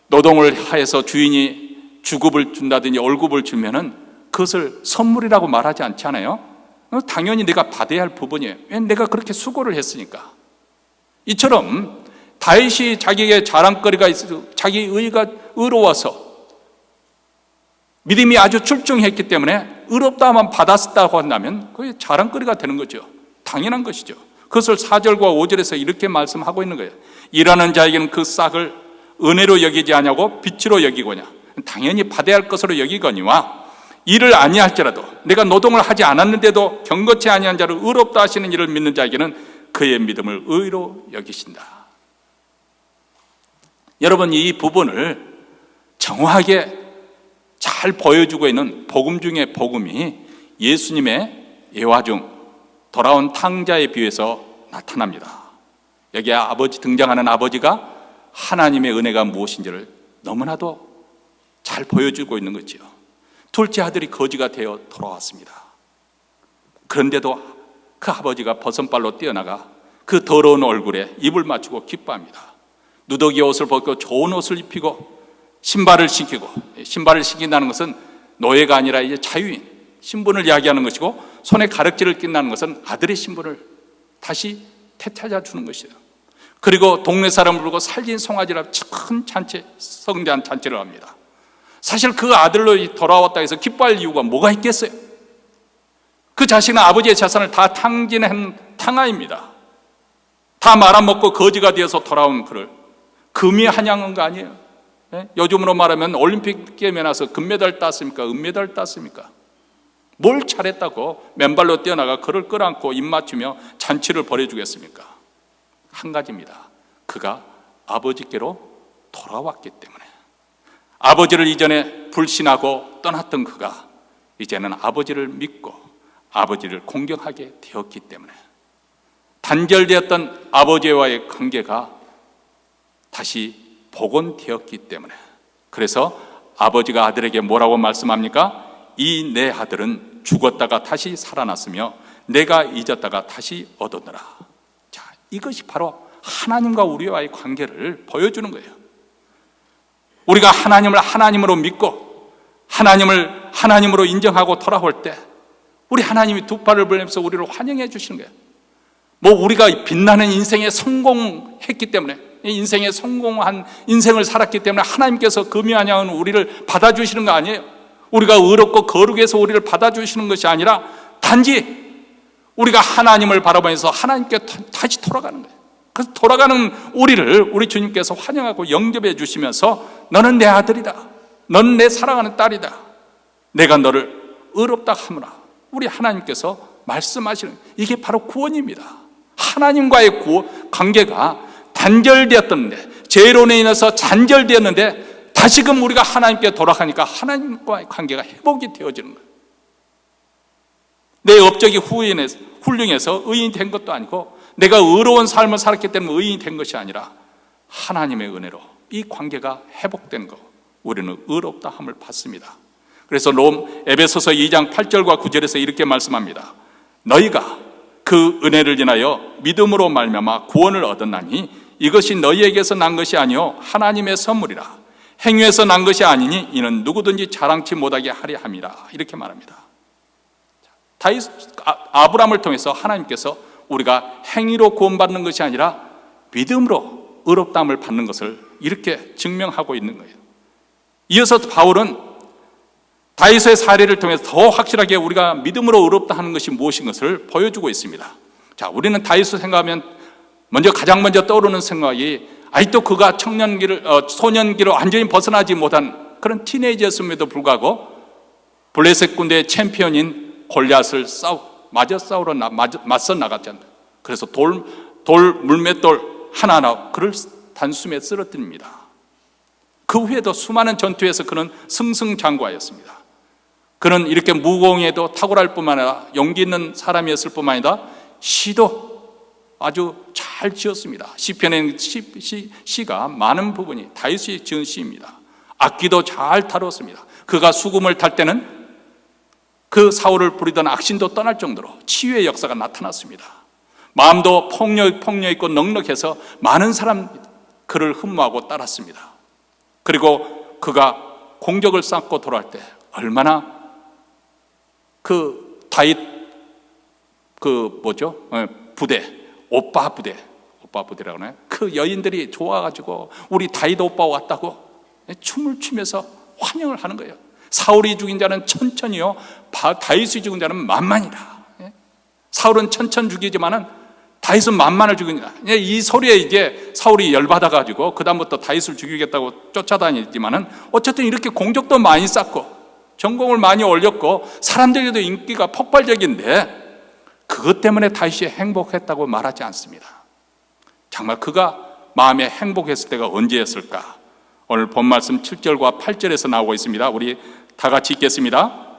노동을 하여서 주인이 주급을 준다든지 월급을 주면은 그것을 선물이라고 말하지 않잖아요. 당연히 내가 받아야 할 부분이에요. 왜? 내가 그렇게 수고를 했으니까. 이처럼 다윗이 자기에게 자랑거리가 있어 자기 의가 의로워서 믿음이 아주 출중했기 때문에 의롭다만 받았다고 한다면 그게 자랑거리가 되는 거죠. 당연한 것이죠. 그것을 4절과 5절에서 이렇게 말씀하고 있는 거예요. 일하는 자에게는 그 싹을 은혜로 여기지 아니하고 빛으로 여기고냐, 당연히 받아야 할 것으로 여기거니와 일을 아니할지라도 내가 노동을 하지 않았는데도 경거치 아니한 자를 의롭다 하시는 일을 믿는 자에게는 그의 믿음을 의로 여기신다. 여러분, 이 부분을 정확하게 잘 보여주고 있는 복음 중의 복음이 예수님의 예화 중 돌아온 탕자에 비유해서 나타납니다. 여기에 등장하는 아버지가 하나님의 은혜가 무엇인지를 너무나도 잘 보여주고 있는 거죠. 둘째 아들이 거지가 되어 돌아왔습니다. 그런데도 그 아버지가 버선발로 뛰어나가 그 더러운 얼굴에 입을 맞추고 기뻐합니다. 누더기 옷을 벗고 좋은 옷을 입히고 신발을 신긴다는 것은 노예가 아니라 이제 자유인, 신분을 이야기하는 것이고, 손에 가락지를 낀다는 것은 아들의 신분을 다시 되찾아 주는 것이에요. 그리고 동네 사람을 부르고 살진 송아지라 큰 잔치, 성대한 잔치를 합니다. 사실 그 아들로 돌아왔다 해서 기뻐할 이유가 뭐가 있겠어요? 그 자식은 아버지의 재산을 다 탕진한 탕아입니다. 다 말아먹고 거지가 되어서 돌아온 그를 금이 한양한 거 아니에요? 요즘으로 말하면 올림픽 게임에 나서 금메달 땄습니까? 은메달 땄습니까? 뭘 잘했다고 맨발로 뛰어나가 그를 끌어안고 입 맞추며 잔치를 벌여주겠습니까? 한 가지입니다. 그가 아버지께로 돌아왔기 때문에. 아버지를 이전에 불신하고 떠났던 그가 이제는 아버지를 믿고 아버지를 공경하게 되었기 때문에, 단절되었던 아버지와의 관계가 다시 복원되었기 때문에, 그래서 아버지가 아들에게 뭐라고 말씀합니까? 이 내 아들은 죽었다가 다시 살아났으며 내가 잊었다가 다시 얻었노라. 자, 이것이 바로 하나님과 우리와의 관계를 보여주는 거예요. 우리가 하나님을 하나님으로 믿고 하나님을 하나님으로 인정하고 돌아올 때 우리 하나님이 두 팔을 벌리면서 우리를 환영해 주시는 거예요. 뭐 우리가 빛나는 인생에 성공했기 때문에, 인생에 성공한 인생을 살았기 때문에 하나님께서 금이 아니하는 우리를 받아주시는 거 아니에요. 우리가 의롭고 거룩해서 우리를 받아주시는 것이 아니라 단지 우리가 하나님을 바라보면서 하나님께 다시 돌아가는 거예요. 그래서 돌아가는 우리를 우리 주님께서 환영하고 영접해 주시면서 너는 내 아들이다, 너는 내 사랑하는 딸이다, 내가 너를 의롭다 하므라. 우리 하나님께서 말씀하시는, 이게 바로 구원입니다. 하나님과의 관계가 단절되었던데, 죄로 인해서 단절되었는데 다시금 우리가 하나님께 돌아가니까 하나님과의 관계가 회복이 되어지는 거예요. 내 업적이 훌륭해서 의인이 된 것도 아니고, 내가 의로운 삶을 살았기 때문에 의인이 된 것이 아니라 하나님의 은혜로 이 관계가 회복된 거, 우리는 의롭다 함을 받습니다. 그래서 에베소서 2장 8절과 9절에서 이렇게 말씀합니다. 너희가 그 은혜를 인하여 믿음으로 말미암아 구원을 얻었나니 이것이 너희에게서 난 것이 아니요 하나님의 선물이라. 행위에서 난 것이 아니니 이는 누구든지 자랑치 못하게 하려 함이라. 이렇게 말합니다. 아브라함을 통해서 하나님께서 우리가 행위로 구원받는 것이 아니라 믿음으로 의롭다함을 받는 것을 이렇게 증명하고 있는 거예요. 이어서 바울은 다윗의 사례를 통해서 더 확실하게 우리가 믿음으로 의롭다 하는 것이 무엇인 것을 보여주고 있습니다. 자, 우리는 다윗을 생각하면 가장 먼저 떠오르는 생각이, 아직도 그가 소년기를 완전히 벗어나지 못한 그런 티네이저였음에도 불구하고 블레셋 군대의 챔피언인 골리앗을 맞서 나갔잖아요. 그래서 물맷돌 하나하나 그를 단숨에 쓰러뜨립니다. 그 후에도 수많은 전투에서 그는 승승장구하였습니다. 그는 이렇게 무공에도 탁월할 뿐만 아니라 용기 있는 사람이었을 뿐만 아니라 시도 아주 잘 지었습니다. 시편의 시가 많은 부분이 다윗이 지은 시입니다. 악기도 잘 다뤘습니다. 그가 수금을 탈 때는 그 사울을 부리던 악신도 떠날 정도로 치유의 역사가 나타났습니다. 마음도 폭력 있고 넉넉해서 많은 사람 그를 흠모하고 따랐습니다. 그리고 그가 공적을 쌓고 돌아올 때 얼마나 그 다윗 부대, 오빠 부대라고 하나요? 그 여인들이 좋아가지고 우리 다윗 오빠 왔다고 춤을 추면서 환영을 하는 거예요. 사울이 죽인 자는 천천히요, 다윗이 죽인 자는 만만이다. 사울은 천천 죽이지만은 다윗은 만만을 죽이니까. 이 소리에 이제 사울이 열받아가지고 그다음부터 다윗을 죽이겠다고 쫓아다니지만은 어쨌든 이렇게 공적도 많이 쌓고 전공을 많이 올렸고 사람들에게도 인기가 폭발적인데 그것 때문에 다윗이 행복했다고 말하지 않습니다. 정말 그가 마음에 행복했을 때가 언제였을까? 오늘 본 말씀 7절과 8절에서 나오고 있습니다. 우리 다 같이 읽겠습니다.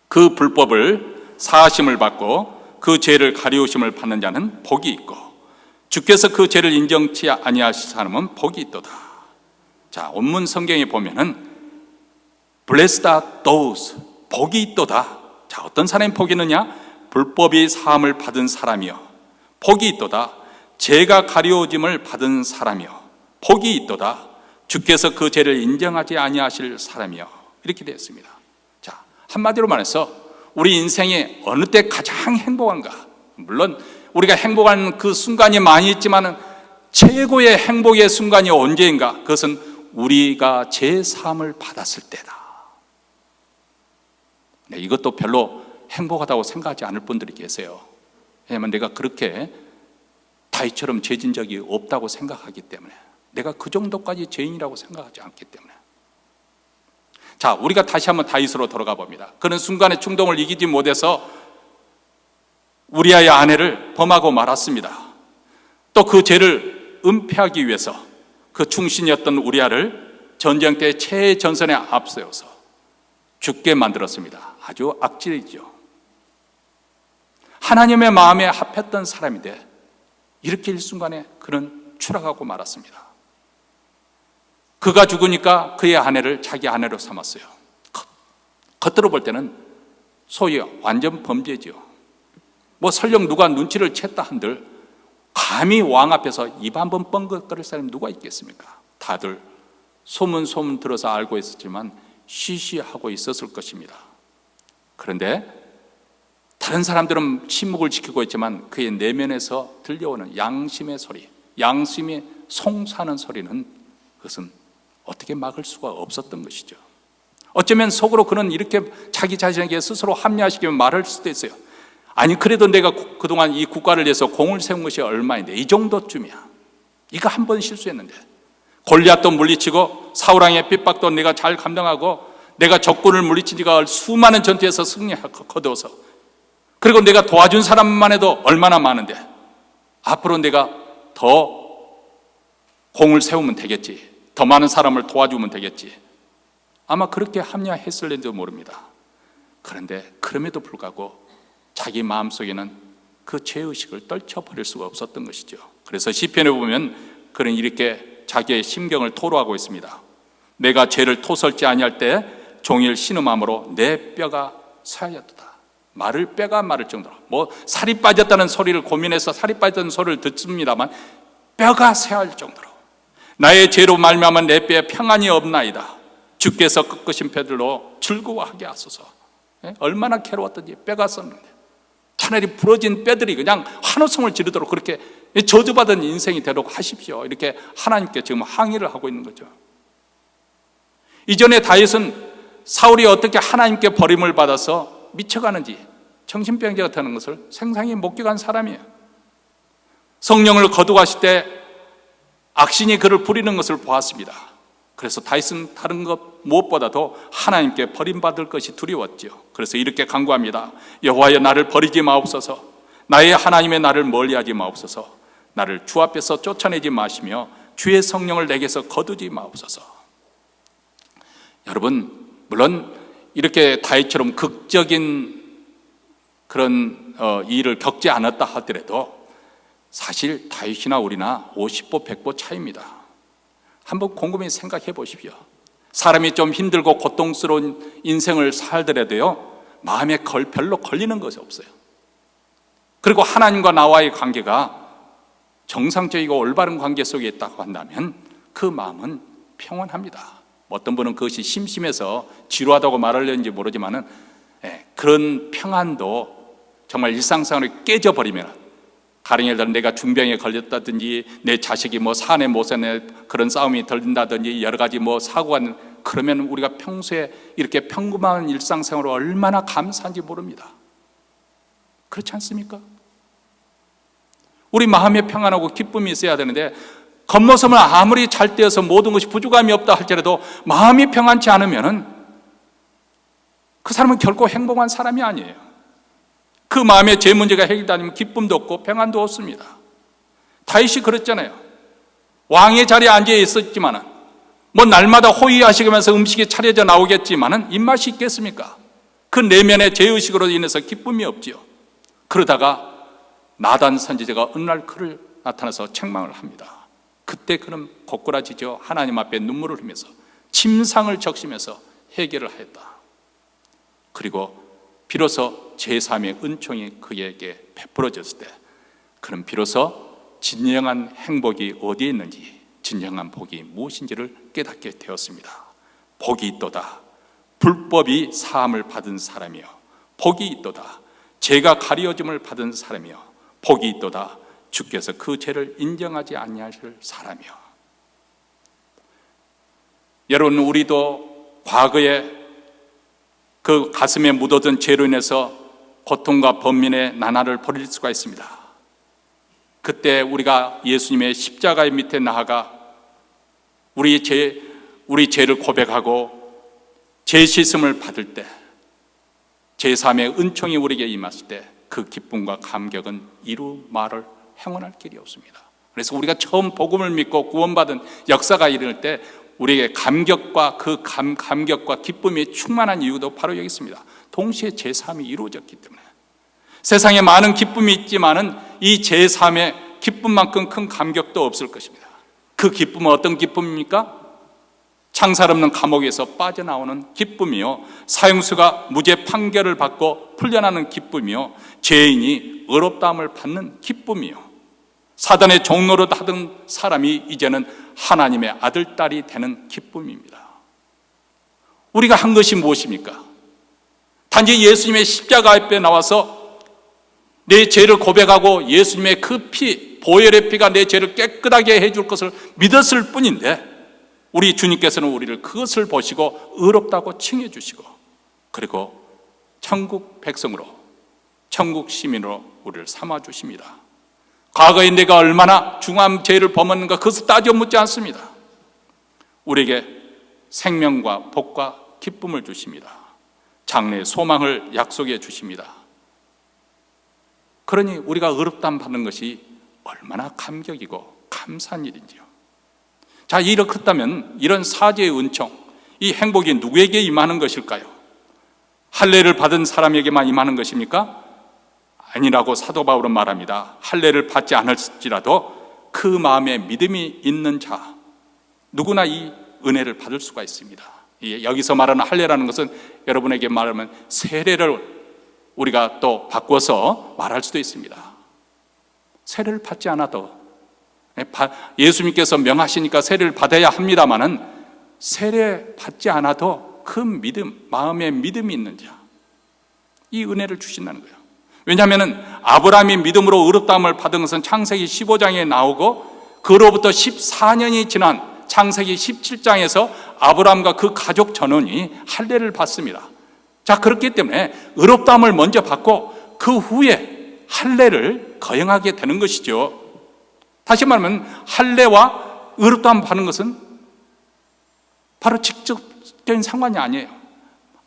그 불법을 사하심을 받고 그 죄를 가리우심을 받는 자는 복이 있고 주께서 그 죄를 인정치 아니하실 사람은 복이 있도다. 자, 원문 성경에 보면은 Blessed are those, 복이 있도다. 자, 어떤 사람이 복이 있느냐? 불법이 사함을 받은 사람이요, 복이 있도다. 죄가 가리워짐을 받은 사람이요, 복이 있도다. 주께서 그 죄를 인정하지 아니하실 사람이요, 이렇게 되어 있습니다. 자, 한마디로 말해서 우리 인생에 어느 때 가장 행복한가? 물론 우리가 행복한 그 순간이 많이 있지만 최고의 행복의 순간이 언제인가? 그것은 우리가 죄 사함을 받았을 때다. 네, 이것도 별로 행복하다고 생각하지 않을 분들이 계세요. 왜냐하면 내가 그렇게 다윗처럼 죄진 적이 없다고 생각하기 때문에, 내가 그 정도까지 죄인이라고 생각하지 않기 때문에. 자, 우리가 다시 한번 다윗으로 돌아가 봅니다. 그는 순간의 충동을 이기지 못해서 우리아의 아내를 범하고 말았습니다. 또 그 죄를 은폐하기 위해서 그 충신이었던 우리아를 전쟁 때 최전선에 앞세워서 죽게 만들었습니다. 아주 악질이죠. 하나님의 마음에 합했던 사람인데 이렇게 일순간에 그는 추락하고 말았습니다. 그가 죽으니까 그의 아내를 자기 아내로 삼았어요. 겉으로 볼 때는 소위 완전 범죄죠. 뭐 설령 누가 눈치를 챘다 한들 감히 왕 앞에서 입 한번 뻥긋거릴 사람이 누가 있겠습니까? 다들 소문 들어서 알고 있었지만 시시하고 있었을 것입니다. 그런데 다른 사람들은 침묵을 지키고 있지만 그의 내면에서 들려오는 양심의 소리, 양심이 송사하는 소리는, 그것은 어떻게 막을 수가 없었던 것이죠. 어쩌면 속으로 그는 이렇게 자기 자신에게 스스로 합리화시키며 말할 수도 있어요. 아니, 그래도 내가 그동안 이 국가를 위해서 공을 세운 것이 얼마인데 이 정도쯤이야. 이거 한 번 실수했는데 골리앗도 물리치고 사울왕의 핍박도 내가 잘 감당하고 내가 적군을 물리친 지가 수많은 전투에서 승리하고 거두어서, 그리고 내가 도와준 사람만 해도 얼마나 많은데 앞으로 내가 더 공을 세우면 되겠지, 더 많은 사람을 도와주면 되겠지. 아마 그렇게 합리화했을는지도 모릅니다. 그런데 그럼에도 불구하고 자기 마음속에는 그 죄의식을 떨쳐버릴 수가 없었던 것이죠. 그래서 시편에 보면 그는 이렇게 자기의 심경을 토로하고 있습니다. 내가 죄를 토설지 아니할 때 종일 신음함으로 내 뼈가 쇠하였도다. 말을 뼈가 마를 정도로, 뭐 살이 빠졌다는 소리를 고민해서 살이 빠졌다는 소리를 듣습니다만 뼈가 쇠할 정도로 나의 죄로 말미암아 내 뼈에 평안이 없나이다. 주께서 꺾으신 뼈들로 즐거워하게 하소서. 얼마나 괴로웠던지, 뼈가 썼는데 차라리 부러진 뼈들이 그냥 환호성을 지르도록 그렇게 저주받은 인생이 되도록 하십시오. 이렇게 하나님께 지금 항의를 하고 있는 거죠. 이전에 다윗은 사울이 어떻게 하나님께 버림을 받아서 미쳐가는지, 정신병자가 되는 것을 생생히 목격한 사람이에요. 성령을 거두가실 때 악신이 그를 부리는 것을 보았습니다. 그래서 다윗은 다른 것 무엇보다도 하나님께 버림받을 것이 두려웠죠. 그래서 이렇게 간구합니다. 여호와여, 나를 버리지 마옵소서. 나의 하나님의 나를 멀리하지 마옵소서. 나를 주 앞에서 쫓아내지 마시며 주의 성령을 내게서 거두지 마옵소서. 여러분, 물론 이렇게 다윗처럼 극적인 그런 일을 겪지 않았다 하더라도 사실 다윗이나 우리나 50보 100보 차이입니다. 한번 곰곰이 생각해 보십시오. 사람이 좀 힘들고 고통스러운 인생을 살더라도요, 마음에 별로 걸리는 것이 없어요. 그리고 하나님과 나와의 관계가 정상적이고 올바른 관계 속에 있다고 한다면 그 마음은 평온합니다. 어떤 분은 그것이 심심해서 지루하다고 말하려는지 모르지만 그런 평안도 정말 일상생활이 깨져버리면 다른 예를 들어 내가 중병에 걸렸다든지 내 자식이 뭐 산에 못사네 그런 싸움이 들린다든지 여러 가지 뭐 사고가, 그러면 우리가 평소에 이렇게 평범한 일상생활을 얼마나 감사한지 모릅니다. 그렇지 않습니까? 우리 마음에 평안하고 기쁨이 있어야 되는데, 겉모습은 아무리 잘 되어서 모든 것이 부족함이 없다 할지라도 마음이 평안치 않으면 그 사람은 결코 행복한 사람이 아니에요. 그 마음에 제 문제가 해결되면 기쁨도 없고 평안도 없습니다. 다윗이 그랬잖아요. 왕의 자리에 앉아 있었지만은 뭐 날마다 호위하시면서 음식이 차려져 나오겠지만은 입맛이 있겠습니까? 그 내면의 죄의식으로 인해서 기쁨이 없지요. 그러다가 나단 선지자가 어느 날 그를 나타나서 책망을 합니다. 그때 그는 고꾸라지죠. 하나님 앞에 눈물을 흘리면서 침상을 적시면서 해결을 하였다. 그리고 비로소 제3의 은총이 그에게 베풀어졌을 때 그는 비로소 진정한 행복이 어디에 있는지, 진정한 복이 무엇인지를 깨닫게 되었습니다. 복이 있도다. 불법이 사함을 받은 사람이요. 복이 있도다. 죄가 가려짐을 받은 사람이요. 복이 있도다. 주께서 그 죄를 인정하지 아니하실 사람이요. 여러분, 우리도 과거에 그 가슴에 묻어든 죄로 인해서 고통과 번민의 나날을 벌일 수가 있습니다. 그때 우리가 예수님의 십자가의 밑에 나아가 우리 죄를 고백하고 죄 씻음을 받을 때, 제3의 은총이 우리에게 임했을 때 그 기쁨과 감격은 이루 말을 행언할 길이 없습니다. 그래서 우리가 처음 복음을 믿고 구원받은 역사가 일어날 때 우리에게 감격과 그 감격과 기쁨이 충만한 이유도 바로 여기 있습니다. 동시에 제3이 이루어졌기 때문에. 세상에 많은 기쁨이 있지만은 이 제3의 기쁨만큼 큰 감격도 없을 것입니다. 그 기쁨은 어떤 기쁨입니까? 창살 없는 감옥에서 빠져나오는 기쁨이요, 사형수가 무죄 판결을 받고 풀려나는 기쁨이요, 죄인이 의롭다함을 받는 기쁨이요, 사단의 종노릇 하던 사람이 이제는 하나님의 아들, 딸이 되는 기쁨입니다. 우리가 한 것이 무엇입니까? 단지 예수님의 십자가 앞에 나와서 내 죄를 고백하고 예수님의 그 피, 보혈의 피가 내 죄를 깨끗하게 해줄 것을 믿었을 뿐인데, 우리 주님께서는 우리를 그것을 보시고 의롭다고 칭해 주시고, 그리고 천국 백성으로, 천국 시민으로 우리를 삼아 주십니다. 과거에 내가 얼마나 중한 죄를 범했는가 그것을 따져 묻지 않습니다. 우리에게 생명과 복과 기쁨을 주십니다. 장래의 소망을 약속해 주십니다. 그러니 우리가 의롭다함 받는 것이 얼마나 감격이고 감사한 일인지요. 자, 그렇다면 이런 사죄의 은총, 이 행복이 누구에게 임하는 것일까요? 할례를 받은 사람에게만 임하는 것입니까? 아니라고 사도 바울은 말합니다. 할례를 받지 않을지라도 그 마음에 믿음이 있는 자, 누구나 이 은혜를 받을 수가 있습니다. 여기서 말하는 할례라는 것은 여러분에게 말하면 세례를 우리가 또 바꿔서 말할 수도 있습니다. 세례를 받지 않아도, 예수님께서 명하시니까 세례를 받아야 합니다마는 세례 받지 않아도 그 믿음, 마음에 믿음이 있는 자, 이 은혜를 주신다는 거예요. 왜냐하면 아브라함이 믿음으로 의롭다함을 받은 것은 창세기 15장에 나오고, 그로부터 14년이 지난 창세기 17장에서 아브라함과 그 가족 전원이 할례를 받습니다. 자, 그렇기 때문에 의롭다함을 먼저 받고 그 후에 할례를 거행하게 되는 것이죠. 다시 말하면 할례와 의롭다함을 받는 것은 바로 직접적인 상관이 아니에요.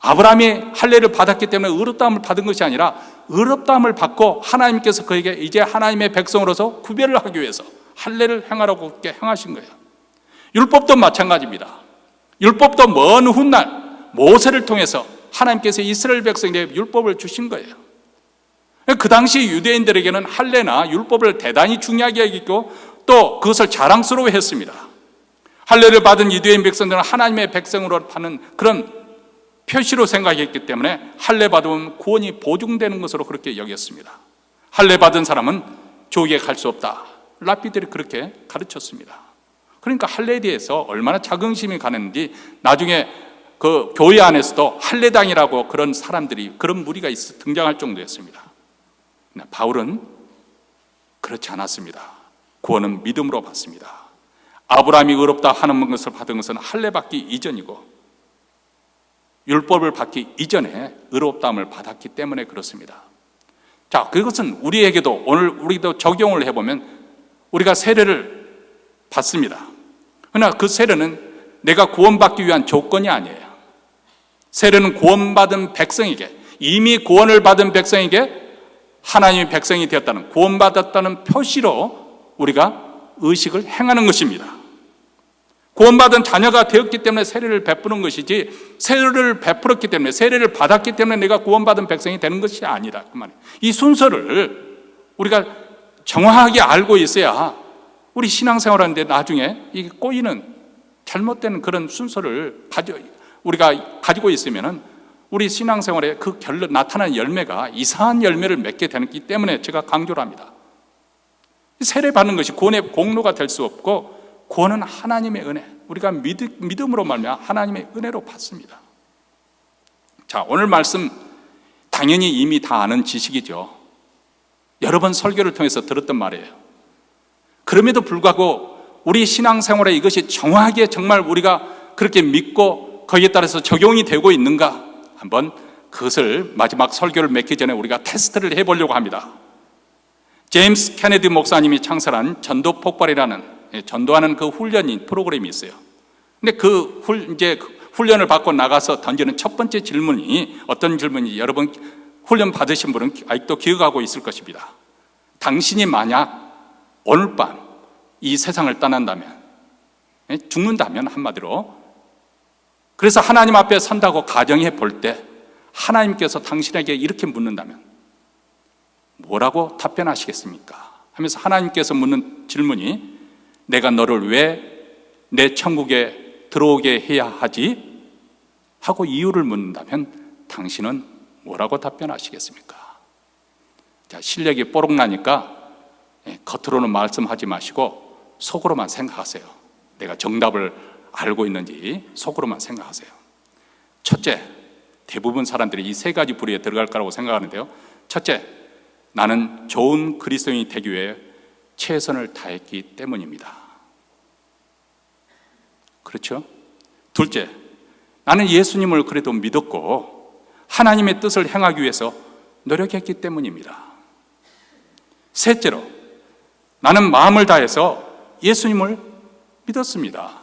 아브라함이 할례를 받았기 때문에 의롭다함을 받은 것이 아니라 의롭다함을 받고 하나님께서 그에게 이제 하나님의 백성으로서 구별을 하기 위해서 할례를 행하라고 그렇게 행하신 거예요. 율법도 마찬가지입니다. 율법도 먼 훗날 모세를 통해서 하나님께서 이스라엘 백성에게 율법을 주신 거예요. 그 당시 유대인들에게는 할례나 율법을 대단히 중요하게 여기고 또 그것을 자랑스러워했습니다. 할례를 받은 유대인 백성들은 하나님의 백성으로 받는 그런 표시로 생각했기 때문에 할례 받으면 구원이 보증되는 것으로 그렇게 여겼습니다. 할례 받은 사람은 지옥에 갈 수 없다. 랍비들이 그렇게 가르쳤습니다. 그러니까 할례에 대해서 얼마나 자긍심이 가는지 나중에 그 교회 안에서도 할례당이라고 그런 사람들이, 그런 무리가 등장할 정도였습니다. 바울은 그렇지 않았습니다. 구원은 믿음으로 받습니다. 아브라함이 의롭다 하는 것을 받은 것은 할례 받기 이전이고 율법을 받기 이전에 의롭다함을 받았기 때문에 그렇습니다. 자, 그것은 우리에게도 오늘 우리도 적용을 해보면 우리가 세례를 받습니다. 그러나 그 세례는 내가 구원받기 위한 조건이 아니에요. 세례는 구원받은 백성에게, 이미 구원을 받은 백성에게 하나님의 백성이 되었다는, 구원받았다는 표시로 우리가 의식을 행하는 것입니다. 구원받은 자녀가 되었기 때문에 세례를 베푸는 것이지, 세례를 베풀었기 때문에, 세례를 받았기 때문에 내가 구원받은 백성이 되는 것이 아니라 그 말이에요. 이 순서를 우리가 정확하게 알고 있어야 우리 신앙생활하는데 나중에 이 꼬이는 잘못된 그런 순서를 우리가 가지고 있으면은 우리 신앙생활에 그 나타나는 열매가 이상한 열매를 맺게 되기 때문에 제가 강조를 합니다. 세례 받는 것이 구원의 공로가 될 수 없고, 구원은 하나님의 은혜, 우리가 믿음으로 말미암아 하나님의 은혜로 받습니다. 자, 오늘 말씀 당연히 이미 다 아는 지식이죠. 여러 번 설교를 통해서 들었던 말이에요. 그럼에도 불구하고 우리 신앙생활에 이것이 정확하게 정말 우리가 그렇게 믿고 거기에 따라서 적용이 되고 있는가, 한번 그것을 마지막 설교를 맺기 전에 우리가 테스트를 해보려고 합니다. 제임스 케네디 목사님이 창설한 전도 폭발이라는, 전도하는 그 훈련인 프로그램이 있어요. 근데 그 훈련을 받고 나가서 던지는 첫 번째 질문이 어떤 질문인지 여러분 훈련 받으신 분은 아직도 기억하고 있을 것입니다. 당신이 만약 오늘 밤 이 세상을 떠난다면, 죽는다면 한마디로, 그래서 하나님 앞에 선다고 가정해 볼 때 하나님께서 당신에게 이렇게 묻는다면 뭐라고 답변하시겠습니까? 하면서 하나님께서 묻는 질문이, 내가 너를 왜 내 천국에 들어오게 해야 하지? 하고 이유를 묻는다면 당신은 뭐라고 답변하시겠습니까? 자, 실력이 뽀록 나니까 겉으로는 말씀하지 마시고 속으로만 생각하세요. 내가 정답을 알고 있는지 속으로만 생각하세요. 첫째, 대부분 사람들이 이 세 가지 부류에 들어갈 거라고 생각하는데요. 첫째, 나는 좋은 그리스도인이 되기 위해 최선을 다했기 때문입니다. 그렇죠? 둘째, 나는 예수님을 그래도 믿었고 하나님의 뜻을 행하기 위해서 노력했기 때문입니다. 셋째로, 나는 마음을 다해서 예수님을 믿었습니다.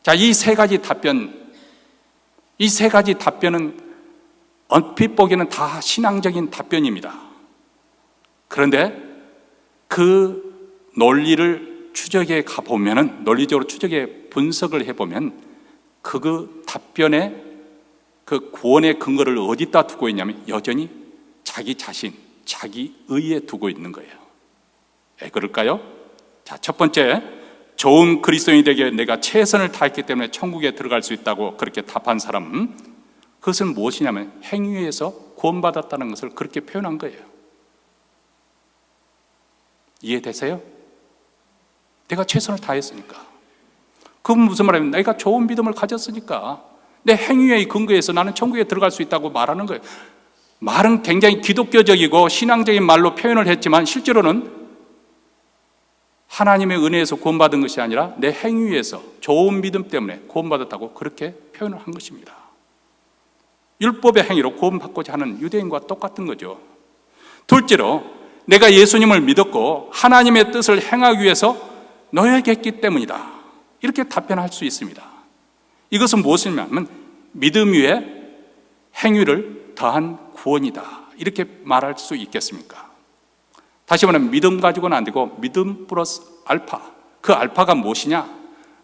자, 이 세 가지 답변은 얼핏 보기에는 다 신앙적인 답변입니다. 그런데 그 논리를 추적해 가보면은, 논리적으로 추적해 분석을 해보면 그 답변의 그 구원의 근거를 어디다 두고 있냐면 여전히 자기 자신, 자기 의에 두고 있는 거예요. 왜 그럴까요? 자, 첫 번째, 좋은 그리스도인이 되기 위해 내가 최선을 다했기 때문에 천국에 들어갈 수 있다고 그렇게 답한 사람, 그것은 무엇이냐면 행위에서 구원받았다는 것을 그렇게 표현한 거예요. 이해되세요? 내가 최선을 다했으니까. 그건 무슨 말이냐면 내가 좋은 믿음을 가졌으니까 내 행위의 근거에서 나는 천국에 들어갈 수 있다고 말하는 거예요. 말은 굉장히 기독교적이고 신앙적인 말로 표현을 했지만 실제로는 하나님의 은혜에서 구원받은 것이 아니라 내 행위에서 좋은 믿음 때문에 구원받았다고 그렇게 표현을 한 것입니다. 율법의 행위로 구원받고자 하는 유대인과 똑같은 거죠. 둘째로, 내가 예수님을 믿었고 하나님의 뜻을 행하기 위해서 노력했기 때문이다. 이렇게 답변할 수 있습니다. 이것은 무엇이냐면 믿음 위에 행위를 더한 구원이다. 이렇게 말할 수 있겠습니까? 다시 말하면 믿음 가지고는 안 되고 믿음 플러스 알파. 그 알파가 무엇이냐?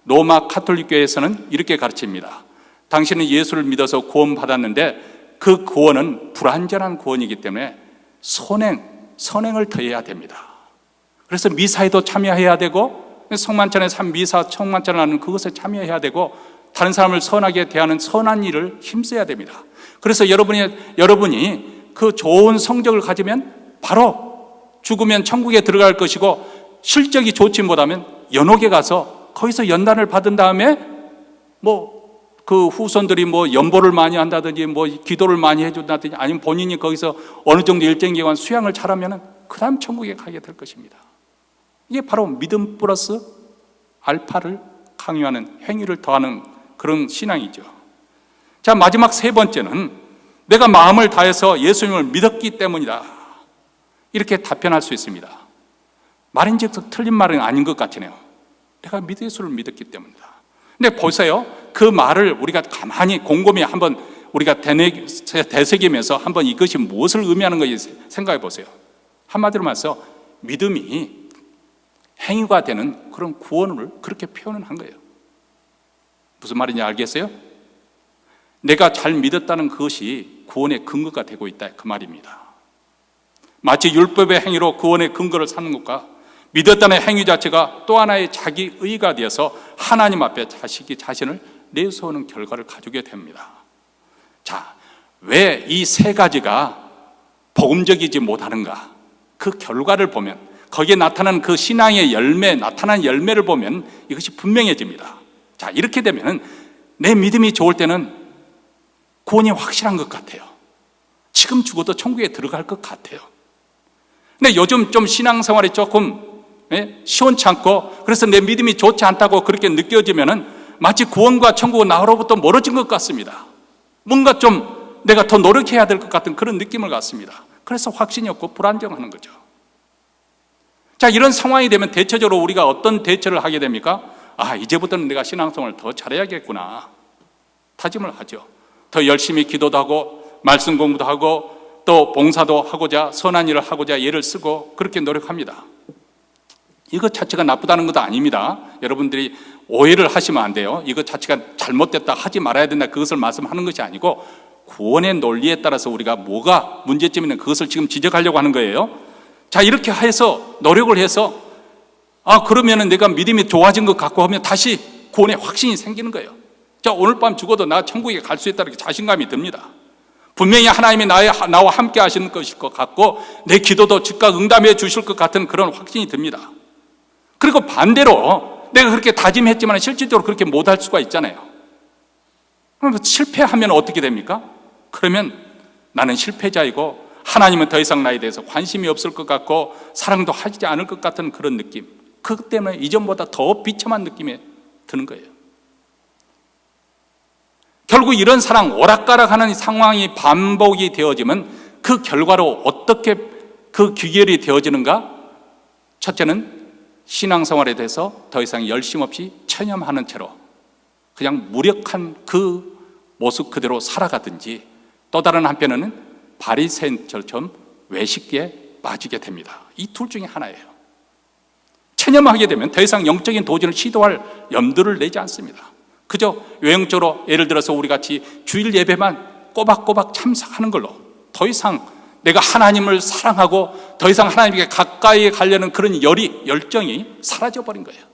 로마 카톨릭 교회에서는 이렇게 가르칩니다. 당신은 예수를 믿어서 구원받았는데 그 구원은 불완전한 구원이기 때문에 선행을 더해야 됩니다. 그래서 미사에도 참여해야 되고 성만찬에 미사, 청만찬을 하는 그것에 참여해야 되고 다른 사람을 선하게 대하는 선한 일을 힘써야 됩니다. 그래서 여러분이 그 좋은 성적을 가지면 바로 죽으면 천국에 들어갈 것이고, 실적이 좋지 못하면 연옥에 가서 거기서 연단을 받은 다음에 그 후손들이 연보를 많이 한다든지 기도를 많이 해준다든지 아니면 본인이 거기서 어느 정도 일정 기간 수양을 잘하면 그 다음 천국에 가게 될 것입니다. 이게 바로 믿음 플러스 알파를 강요하는, 행위를 더하는 그런 신앙이죠. 자, 마지막 세 번째는 내가 마음을 다해서 예수님을 믿었기 때문이다, 이렇게 답변할 수 있습니다. 말인즉슨 틀린 말은 아닌 것 같으네요. 내가 예수를 믿었기 때문이다. 근데 보세요, 그 말을 우리가 가만히 곰곰이 한번 우리가 되새기면서 한번 이것이 무엇을 의미하는 건지 생각해 보세요. 한마디로 말해서 믿음이 행위가 되는 그런 구원을 그렇게 표현을 한 거예요. 무슨 말인지 알겠어요? 내가 잘 믿었다는 그것이 구원의 근거가 되고 있다, 그 말입니다. 마치 율법의 행위로 구원의 근거를 삼는 것과 믿었다는 행위 자체가 또 하나의 자기 의가 되어서 하나님 앞에 자신을 내세우는 결과를 가지게 됩니다. 자, 왜 이 세 가지가 복음적이지 못하는가? 그 결과를 보면, 거기에 나타나는 그 신앙의 열매, 나타난 열매를 보면 이것이 분명해집니다. 자, 이렇게 되면 내 믿음이 좋을 때는 구원이 확실한 것 같아요. 지금 죽어도 천국에 들어갈 것 같아요. 근데 요즘 좀 신앙생활이 조금 시원치 않고, 그래서 내 믿음이 좋지 않다고 그렇게 느껴지면은 마치 구원과 천국은 나로부터 멀어진 것 같습니다. 뭔가 좀 내가 더 노력해야 될 것 같은 그런 느낌을 갖습니다. 그래서 확신이 없고 불안정하는 거죠. 자, 이런 상황이 되면 대체적으로 우리가 어떤 대처를 하게 됩니까? 아, 이제부터는 내가 신앙생활을 더 잘해야겠구나, 다짐을 하죠. 더 열심히 기도도 하고 말씀 공부도 하고 또 봉사도 하고자, 선한 일을 하고자 애를 쓰고 그렇게 노력합니다. 이것 자체가 나쁘다는 것도 아닙니다. 여러분들이 오해를 하시면 안 돼요. 이것 자체가 잘못됐다, 하지 말아야 된다, 그것을 말씀하는 것이 아니고 구원의 논리에 따라서 우리가 뭐가 문제점이 있는 그것을 지금 지적하려고 하는 거예요. 자, 이렇게 해서 노력을 해서 그러면은 내가 믿음이 좋아진 것 같고 하면 다시 구원의 확신이 생기는 거예요. 자, 오늘 밤 죽어도 나 천국에 갈 수 있다는 자신감이 듭니다. 분명히 하나님이 나와 함께 하시는 것일 것 같고 내 기도도 즉각 응답해 주실 것 같은 그런 확신이 듭니다. 그리고 반대로 내가 그렇게 다짐했지만 실질적으로 그렇게 못할 수가 있잖아요. 그럼 실패하면 어떻게 됩니까? 그러면 나는 실패자이고 하나님은 더 이상 나에 대해서 관심이 없을 것 같고 사랑도 하지 않을 것 같은 그런 느낌, 그것 때문에 이전보다 더 비참한 느낌이 드는 거예요. 결국 이런 사랑, 오락가락하는 상황이 반복이 되어지면 그 결과로 어떻게 그 귀결이 되어지는가? 첫째는 신앙생활에 대해서 더 이상 열심 없이 체념하는 채로 그냥 무력한 그 모습 그대로 살아가든지, 또 다른 한편에는 바리새인처럼 외식에 빠지게 됩니다. 이 둘 중에 하나예요. 체념하게 되면 더 이상 영적인 도전을 시도할 염두를 내지 않습니다. 그저 외형적으로 예를 들어서 우리 같이 주일 예배만 꼬박꼬박 참석하는 걸로 더 이상 내가 하나님을 사랑하고 더 이상 하나님께 가까이 가려는 그런 열정이 사라져버린 거예요.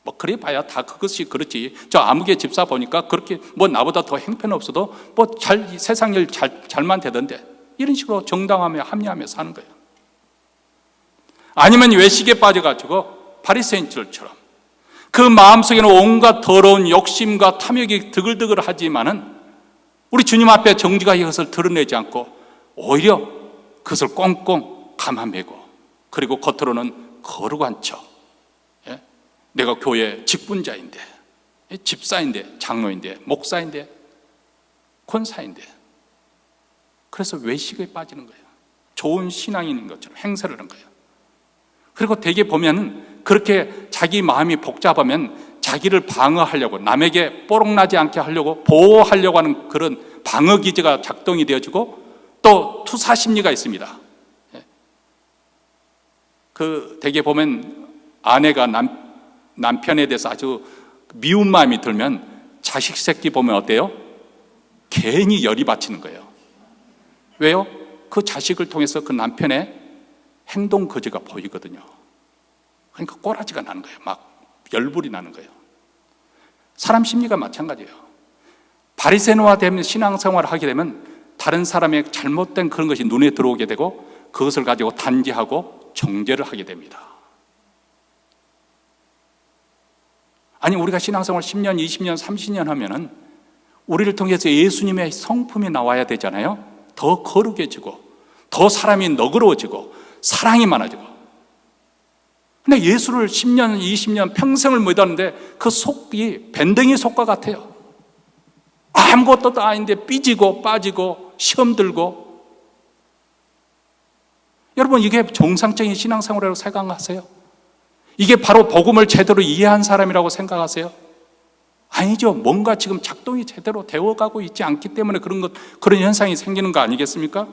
뭐 그래 봐야 다 그것이 그렇지. 저 아무개 집사 보니까 그렇게 뭐 나보다 더 형편없어도 뭐 세상 일 잘만 되던데, 이런 식으로 정당하며 합리하며 사는 거예요. 아니면 외식에 빠져가지고 바리새인들처럼 그 마음속에는 온갖 더러운 욕심과 탐욕이 드글드글 하지만은 우리 주님 앞에 정직하게 그것을 드러내지 않고 오히려 그것을 꽁꽁 감아매고, 그리고 겉으로는 거룩한 척, 내가 교회 직분자인데, 집사인데, 장로인데, 목사인데, 권사인데, 그래서 외식에 빠지는 거예요. 좋은 신앙인인 것처럼 행세를 하는 거예요. 그리고 대개 보면 그렇게 자기 마음이 복잡하면 자기를 방어하려고, 남에게 뽀록나지 않게 하려고 보호하려고 하는 그런 방어 기제가 작동이 되어지고, 또 투사 심리가 있습니다. 그 대개 보면 아내가 남편에 대해서 아주 미운 마음이 들면 자식 새끼 보면 어때요? 괜히 열이 받치는 거예요. 왜요? 그 자식을 통해서 그 남편의 행동 거지가 보이거든요. 그러니까 꼬라지가 나는 거예요. 막 열불이 나는 거예요. 사람 심리가 마찬가지예요. 바리새인화되면 신앙생활을 하게 되면 다른 사람의 잘못된 그런 것이 눈에 들어오게 되고 그것을 가지고 단죄하고 정죄를 하게 됩니다. 아니, 우리가 신앙생활 10년, 20년, 30년 하면은 우리를 통해서 예수님의 성품이 나와야 되잖아요. 더 거룩해지고 더 사람이 너그러워지고 사랑이 많아지고. 근데 예수를 10년, 20년, 평생을 믿었는데 그 속이 밴댕이 속과 같아요. 아무것도 아닌데 삐지고 빠지고 시험 들고. 여러분, 이게 정상적인 신앙생활이라고 생각하세요? 이게 바로 복음을 제대로 이해한 사람이라고 생각하세요? 아니죠. 뭔가 지금 작동이 제대로 되어가고 있지 않기 때문에 그런 현상이 생기는 거 아니겠습니까?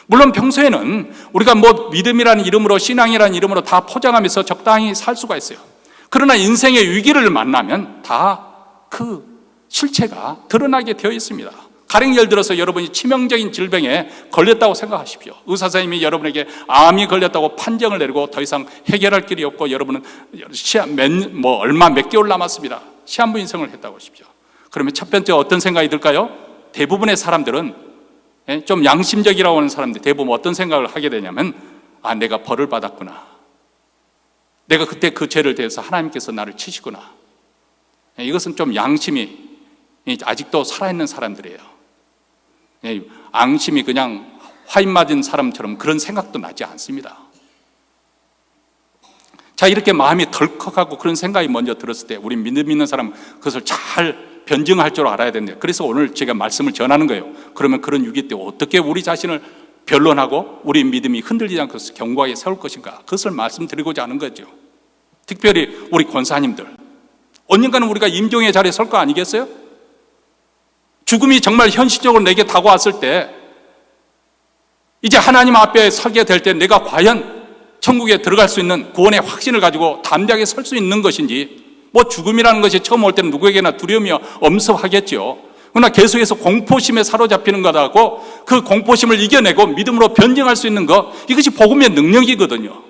물론 평소에는 우리가 뭐 믿음이라는 이름으로, 신앙이라는 이름으로 다 포장하면서 적당히 살 수가 있어요. 그러나 인생의 위기를 만나면 다 그 실체가 드러나게 되어 있습니다. 가령 예를 들어서 여러분이 치명적인 질병에 걸렸다고 생각하십시오. 의사 선생님이 여러분에게 암이 걸렸다고 판정을 내리고 더 이상 해결할 길이 없고, 여러분은 얼마 몇 개월 남았습니다. 시한부 인생을 했다고 하십시오. 그러면 첫 번째 어떤 생각이 들까요? 대부분의 사람들은, 좀 양심적이라고 하는 사람들 대부분 어떤 생각을 하게 되냐면, 내가 벌을 받았구나. 내가 그때 그 죄를 대해서 하나님께서 나를 치시구나. 이것은 좀 양심이 아직도 살아있는 사람들이에요. 앙심이 그냥 화인 맞은 사람처럼 그런 생각도 나지 않습니다. 자, 이렇게 마음이 덜컥하고 그런 생각이 먼저 들었을 때 우리 믿음 있는 사람은 그것을 잘 변증할 줄 알아야 되는데, 그래서 오늘 제가 말씀을 전하는 거예요. 그러면 그런 위기 때 어떻게 우리 자신을 변론하고 우리 믿음이 흔들리지 않고 견고하게 세울 것인가, 그것을 말씀드리고자 하는 거죠. 특별히 우리 권사님들, 언젠가는 우리가 임종의 자리에 설 거 아니겠어요? 죽음이 정말 현실적으로 내게 다가왔을 때, 이제 하나님 앞에 서게 될 때 내가 과연 천국에 들어갈 수 있는 구원의 확신을 가지고 담대하게 설 수 있는 것인지. 뭐 죽음이라는 것이 처음 올 때는 누구에게나 두려움이 엄습하겠죠. 그러나 계속해서 공포심에 사로잡히는 것하고 그 공포심을 이겨내고 믿음으로 변증할 수 있는 것, 이것이 복음의 능력이거든요.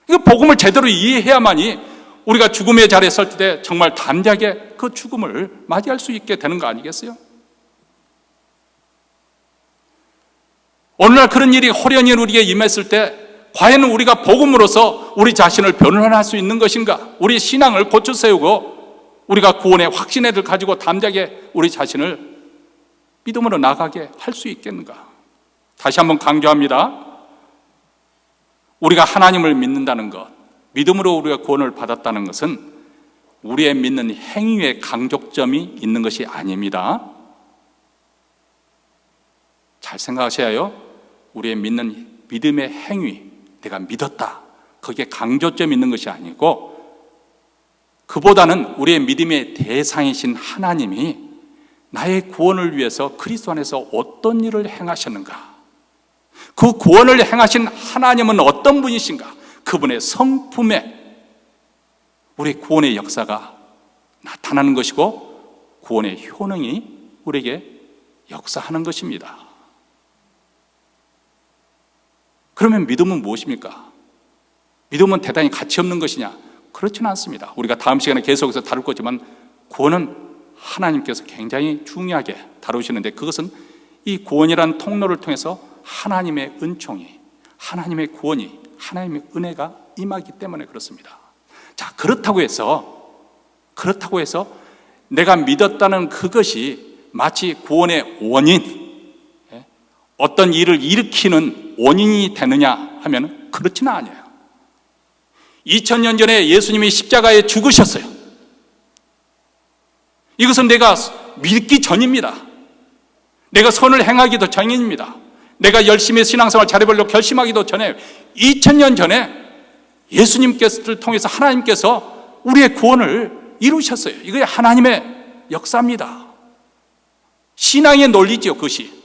이거 복음을 제대로 이해해야만이 우리가 죽음의 자리에 설 때 정말 담대하게 그 죽음을 맞이할 수 있게 되는 거 아니겠어요? 오늘날 그런 일이 호련히 우리에게 임했을 때 과연 우리가 복음으로서 우리 자신을 변론할 수 있는 것인가? 우리 신앙을 고쳐 세우고 우리가 구원의 확신을 가지고 담대하게 우리 자신을 믿음으로 나가게 할 수 있겠는가? 다시 한번 강조합니다. 우리가 하나님을 믿는다는 것, 믿음으로 우리가 구원을 받았다는 것은 우리의 믿는 행위에 강조점이 있는 것이 아닙니다. 잘 생각하셔야 해요. 우리의 믿는 믿음의 행위, 내가 믿었다, 거기에 강조점이 있는 것이 아니고, 그보다는 우리의 믿음의 대상이신 하나님이 나의 구원을 위해서 그리스도 안에서 어떤 일을 행하셨는가, 그 구원을 행하신 하나님은 어떤 분이신가, 그분의 성품에 우리 구원의 역사가 나타나는 것이고 구원의 효능이 우리에게 역사하는 것입니다. 그러면 믿음은 무엇입니까? 믿음은 대단히 가치 없는 것이냐? 그렇지는 않습니다. 우리가 다음 시간에 계속해서 다룰 거지만 구원은 하나님께서 굉장히 중요하게 다루시는데, 그것은 이 구원이라는 통로를 통해서 하나님의 은총이, 하나님의 구원이, 하나님의 은혜가 임하기 때문에 그렇습니다. 자, 그렇다고 해서 내가 믿었다는 그것이 마치 구원의 원인, 어떤 일을 일으키는 원인이 되느냐 하면 그렇지는 않아요. 2000년 전에 예수님이 십자가에 죽으셨어요. 이것은 내가 믿기 전입니다. 내가 선을 행하기도 전입니다. 내가 열심히 신앙생활 잘해보려고 결심하기도 전에, 2000년 전에 예수님께서를 통해서 하나님께서 우리의 구원을 이루셨어요. 이게 하나님의 역사입니다. 신앙의 논리죠, 그것이.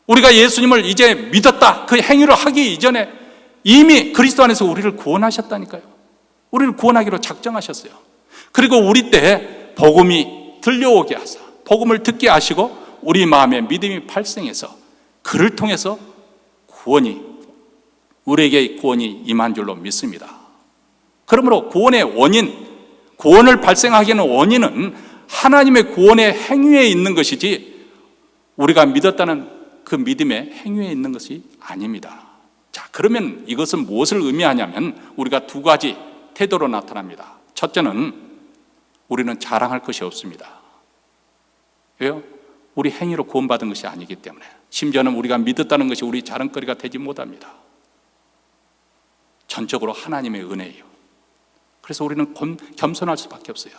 우리가 예수님을 이제 믿었다, 그 행위를 하기 이전에 이미 그리스도 안에서 우리를 구원하셨다니까요. 우리를 구원하기로 작정하셨어요. 그리고 우리 때 복음이 들려오게 하사, 복음을 듣게 하시고 우리 마음에 믿음이 발생해서 그를 통해서 우리에게 구원이 임한 줄로 믿습니다. 그러므로 구원의 원인, 구원을 발생하게 하는 원인은 하나님의 구원의 행위에 있는 것이지 우리가 믿었다는 그 믿음의 행위에 있는 것이 아닙니다. 자, 그러면 이것은 무엇을 의미하냐면 우리가 두 가지 태도로 나타납니다. 첫째는 우리는 자랑할 것이 없습니다. 왜요? 우리 행위로 구원받은 것이 아니기 때문에, 심지어는 우리가 믿었다는 것이 우리 자랑거리가 되지 못합니다. 전적으로 하나님의 은혜예요. 그래서 우리는 겸손할 수밖에 없어요.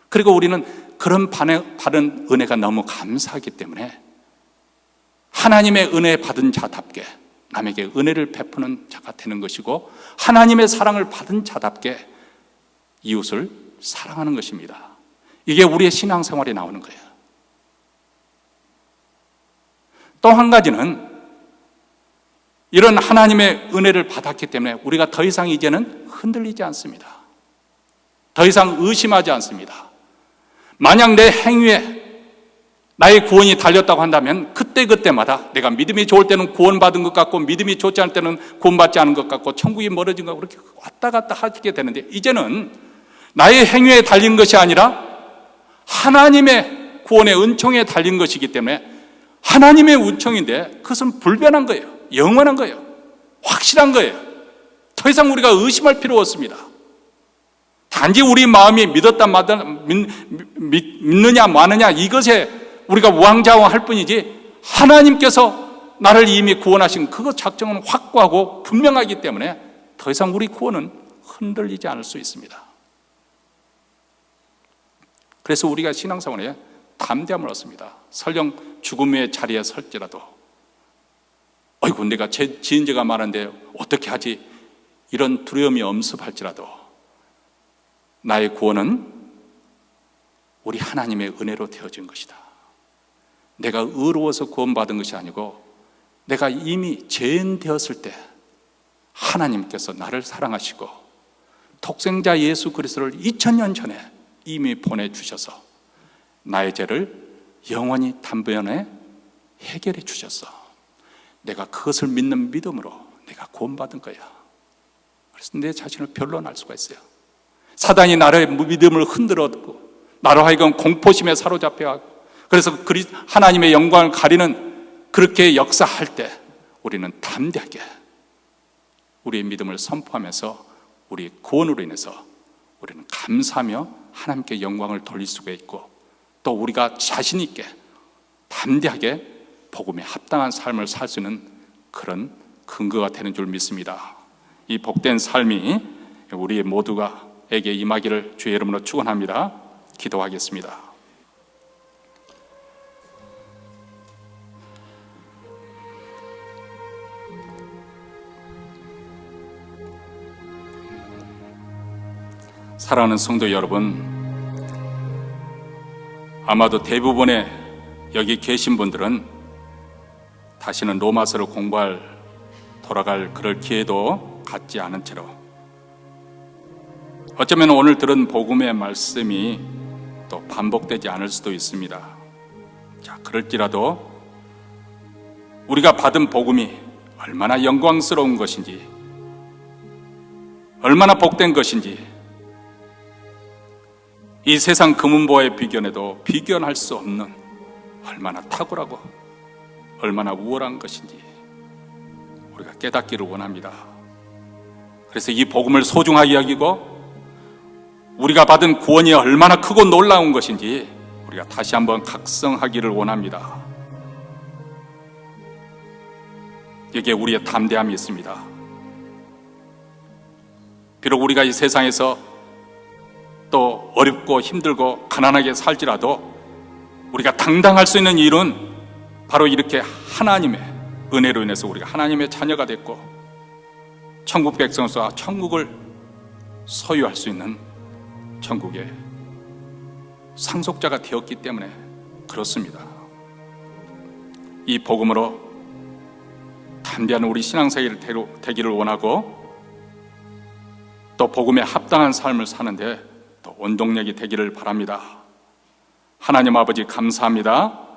그리고 우리는 그런 받은 은혜가 너무 감사하기 때문에 하나님의 은혜 받은 자답게 남에게 은혜를 베푸는 자가 되는 것이고, 하나님의 사랑을 받은 자답게 이웃을 사랑하는 것입니다. 이게 우리의 신앙생활에 나오는 거예요. 또 한 가지는 이런 하나님의 은혜를 받았기 때문에 우리가 더 이상 이제는 흔들리지 않습니다. 더 이상 의심하지 않습니다. 만약 내 행위에 나의 구원이 달렸다고 한다면 그때그때마다 내가 믿음이 좋을 때는 구원받은 것 같고, 믿음이 좋지 않을 때는 구원받지 않은 것 같고, 천국이 멀어진 것 같고, 그렇게 왔다 갔다 하게 되는데, 이제는 나의 행위에 달린 것이 아니라 하나님의 구원의 은총에 달린 것이기 때문에, 하나님의 은총인데 그것은 불변한 거예요. 영원한 거예요. 확실한 거예요. 더 이상 우리가 의심할 필요 없습니다. 단지 우리 마음이 믿느냐 마느냐 이것에 우리가 우왕좌왕할 뿐이지, 하나님께서 나를 이미 구원하신 그 작정은 확고하고 분명하기 때문에 더 이상 우리 구원은 흔들리지 않을 수 있습니다. 그래서 우리가 신앙생활에 담대함을 얻습니다. 설령 죽음의 자리에 설지라도, 아이고 내가 지은 죄가 많은데 어떻게 하지, 이런 두려움이 엄습할지라도 나의 구원은 우리 하나님의 은혜로 되어진 것이다. 내가 의로워서 구원받은 것이 아니고, 내가 이미 죄인 되었을 때 하나님께서 나를 사랑하시고 독생자 예수 그리스도를 2000년 전에 이미 보내주셔서 나의 죄를 영원히 단번에 해결해 주셨어. 내가 그것을 믿는 믿음으로 내가 구원받은 거야. 그래서 내 자신을 변론할 수가 있어요. 사단이 나의 믿음을 흔들었고, 나로 하여금 공포심에 사로잡혀 하고, 그래서 하나님의 영광을 가리는 그렇게 역사할 때 우리는 담대하게 우리의 믿음을 선포하면서 우리 구원으로 인해서 우리는 감사하며 하나님께 영광을 돌릴 수가 있고, 또 우리가 자신 있게 담대하게 복음에 합당한 삶을 살 수 있는 그런 근거가 되는 줄 믿습니다. 이 복된 삶이 우리 모두가에게 임하기를 주의 이름으로 축원합니다. 기도하겠습니다. 사랑하는 성도 여러분, 아마도 대부분의 여기 계신 분들은 다시는 로마서를 돌아갈 그럴 기회도 갖지 않은 채로, 어쩌면 오늘 들은 복음의 말씀이 또 반복되지 않을 수도 있습니다. 자, 그럴지라도 우리가 받은 복음이 얼마나 영광스러운 것인지, 얼마나 복된 것인지, 이 세상 금은보화의 비견에도 비견할 수 없는 얼마나 탁월하고 얼마나 우월한 것인지 우리가 깨닫기를 원합니다. 그래서 이 복음을 소중하게 여기고 우리가 받은 구원이 얼마나 크고 놀라운 것인지 우리가 다시 한번 각성하기를 원합니다. 여기에 우리의 담대함이 있습니다. 비록 우리가 이 세상에서 또 어렵고 힘들고 가난하게 살지라도 우리가 당당할 수 있는 이유는 바로 이렇게 하나님의 은혜로 인해서 우리가 하나님의 자녀가 됐고 천국 백성으로서 천국을 소유할 수 있는 천국의 상속자가 되었기 때문에 그렇습니다. 이 복음으로 담대한 우리 신앙생활이 되기를 원하고, 또 복음에 합당한 삶을 사는데 또 원동력이 되기를 바랍니다. 하나님 아버지 감사합니다.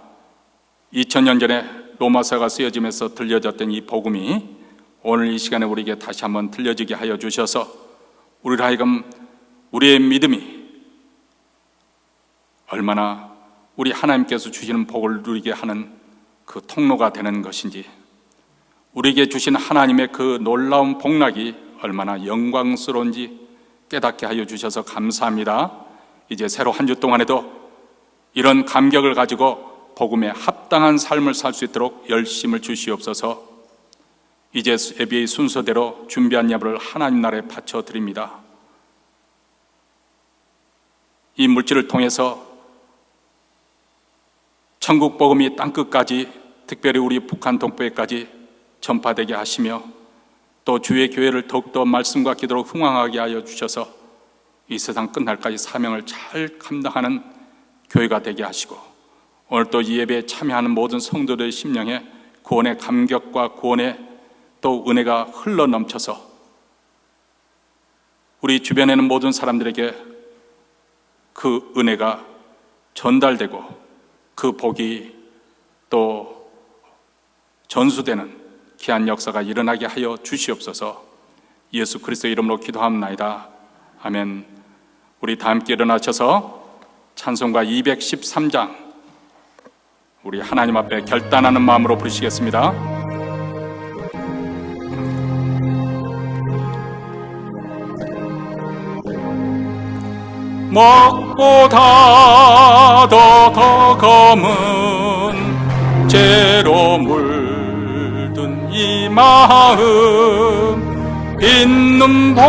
2000년 전에 로마서가 쓰여지면서 들려졌던 이 복음이 오늘 이 시간에 우리에게 다시 한번 들려지게 하여 주셔서 우리를 하여금 우리의 믿음이 얼마나 우리 하나님께서 주시는 복을 누리게 하는 그 통로가 되는 것인지, 우리에게 주신 하나님의 그 놀라운 복락이 얼마나 영광스러운지 깨닫게 하여 주셔서 감사합니다. 이제 새로 한 주 동안에도 이런 감격을 가지고 복음에 합당한 삶을 살 수 있도록 열심을 주시옵소서. 이제 예배의 순서대로 준비한 예물을 하나님 나라에 바쳐 드립니다. 이 물질을 통해서 천국 복음이 땅끝까지, 특별히 우리 북한 동포에까지 전파되게 하시며, 또 주의 교회를 더욱더 말씀과 기도로 흥왕하게 하여 주셔서 이 세상 끝날까지 사명을 잘 감당하는 교회가 되게 하시고, 오늘 또 이 예배에 참여하는 모든 성도들의 심령에 구원의 감격과 구원의 또 은혜가 흘러 넘쳐서 우리 주변에 있는 모든 사람들에게 그 은혜가 전달되고 그 복이 또 전수되는 귀한 역사가 일어나게 하여 주시옵소서. 예수 그리스도의 이름으로 기도합나이다. 아멘. 우리 다 함께 일어나셔서 찬송가 213장 우리 하나님 앞에 결단하는 마음으로 부르시겠습니다. 먹보다 더 검은 죄로 물든 이 마음, 빈눈보다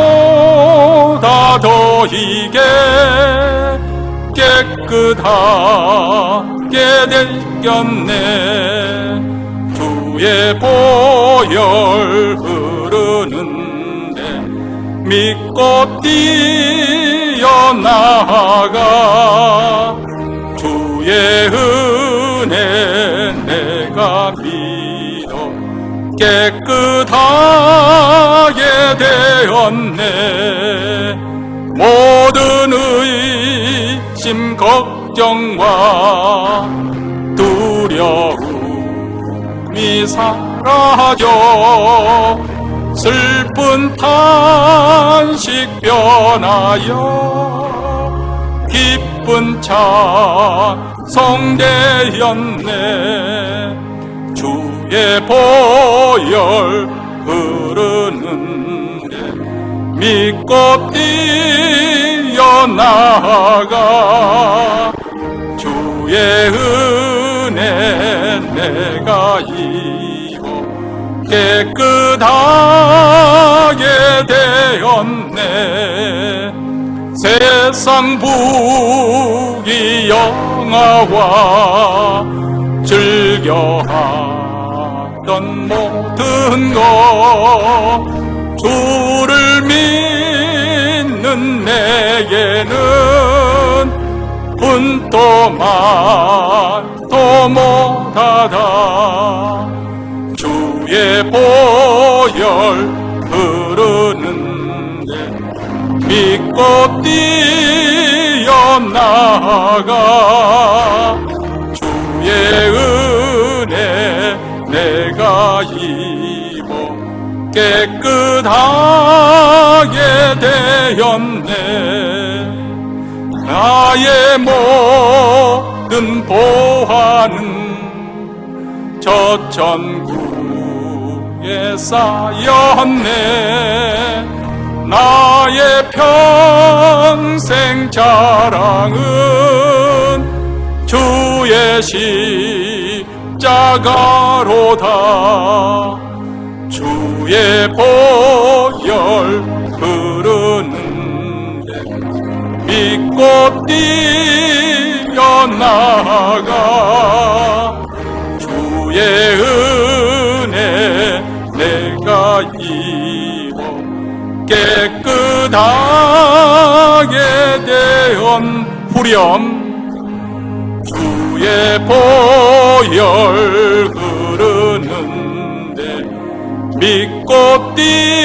더 이게 깨끗하게 되었네. 주의 보혈 흐르는데 믿고 뛰어나가 주의 은혜 내가 믿어 깨끗하게 되었네. 모든 의심 걱정과 두려움이 사라져 슬픈 탄식 변하여 기쁜 찬송 되었네. 주의 보혈 흐르는데 믿고 뛰어나가 주의 은혜 내가 입어 깨끗하게 되었네. 세상 부귀 영화와 즐겨하던 모든 것 주를 믿는 내게는 분도 말도 못하다. 주의 보혈 흐르는데 믿고 뛰어나가 주의 은혜 내가 입어 깨끗하게 되었네. 나의 모든 보화는 저 천국에 쌓였네. 나의 평생 자랑은 주의 십자가로다. 주의 보혈 흐르는데 믿고 뛰어나가 주의 은혜 내가 입어 깨끗하게 되었. 후렴. 주의 보혈 흐르는데 믿고 뛰어나가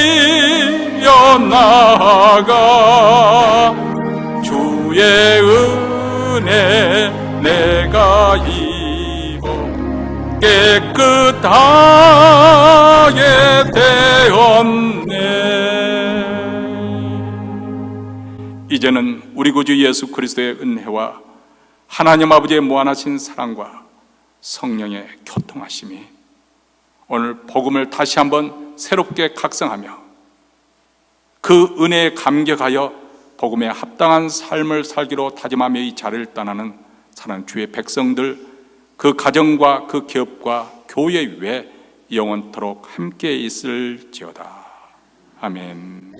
주의 은혜 내가 입어 깨끗하게 되었네. 이제는 우리 구주 예수 그리스도의 은혜와 하나님 아버지의 무한하신 사랑과 성령의 교통하심이 오늘 복음을 다시 한번 새롭게 각성하며 그 은혜에 감격하여 복음에 합당한 삶을 살기로 다짐하며 이 자리를 떠나는 사랑하는 주의 백성들 그 가정과 그 기업과 교회 위에 영원토록 함께 있을지어다. 아멘.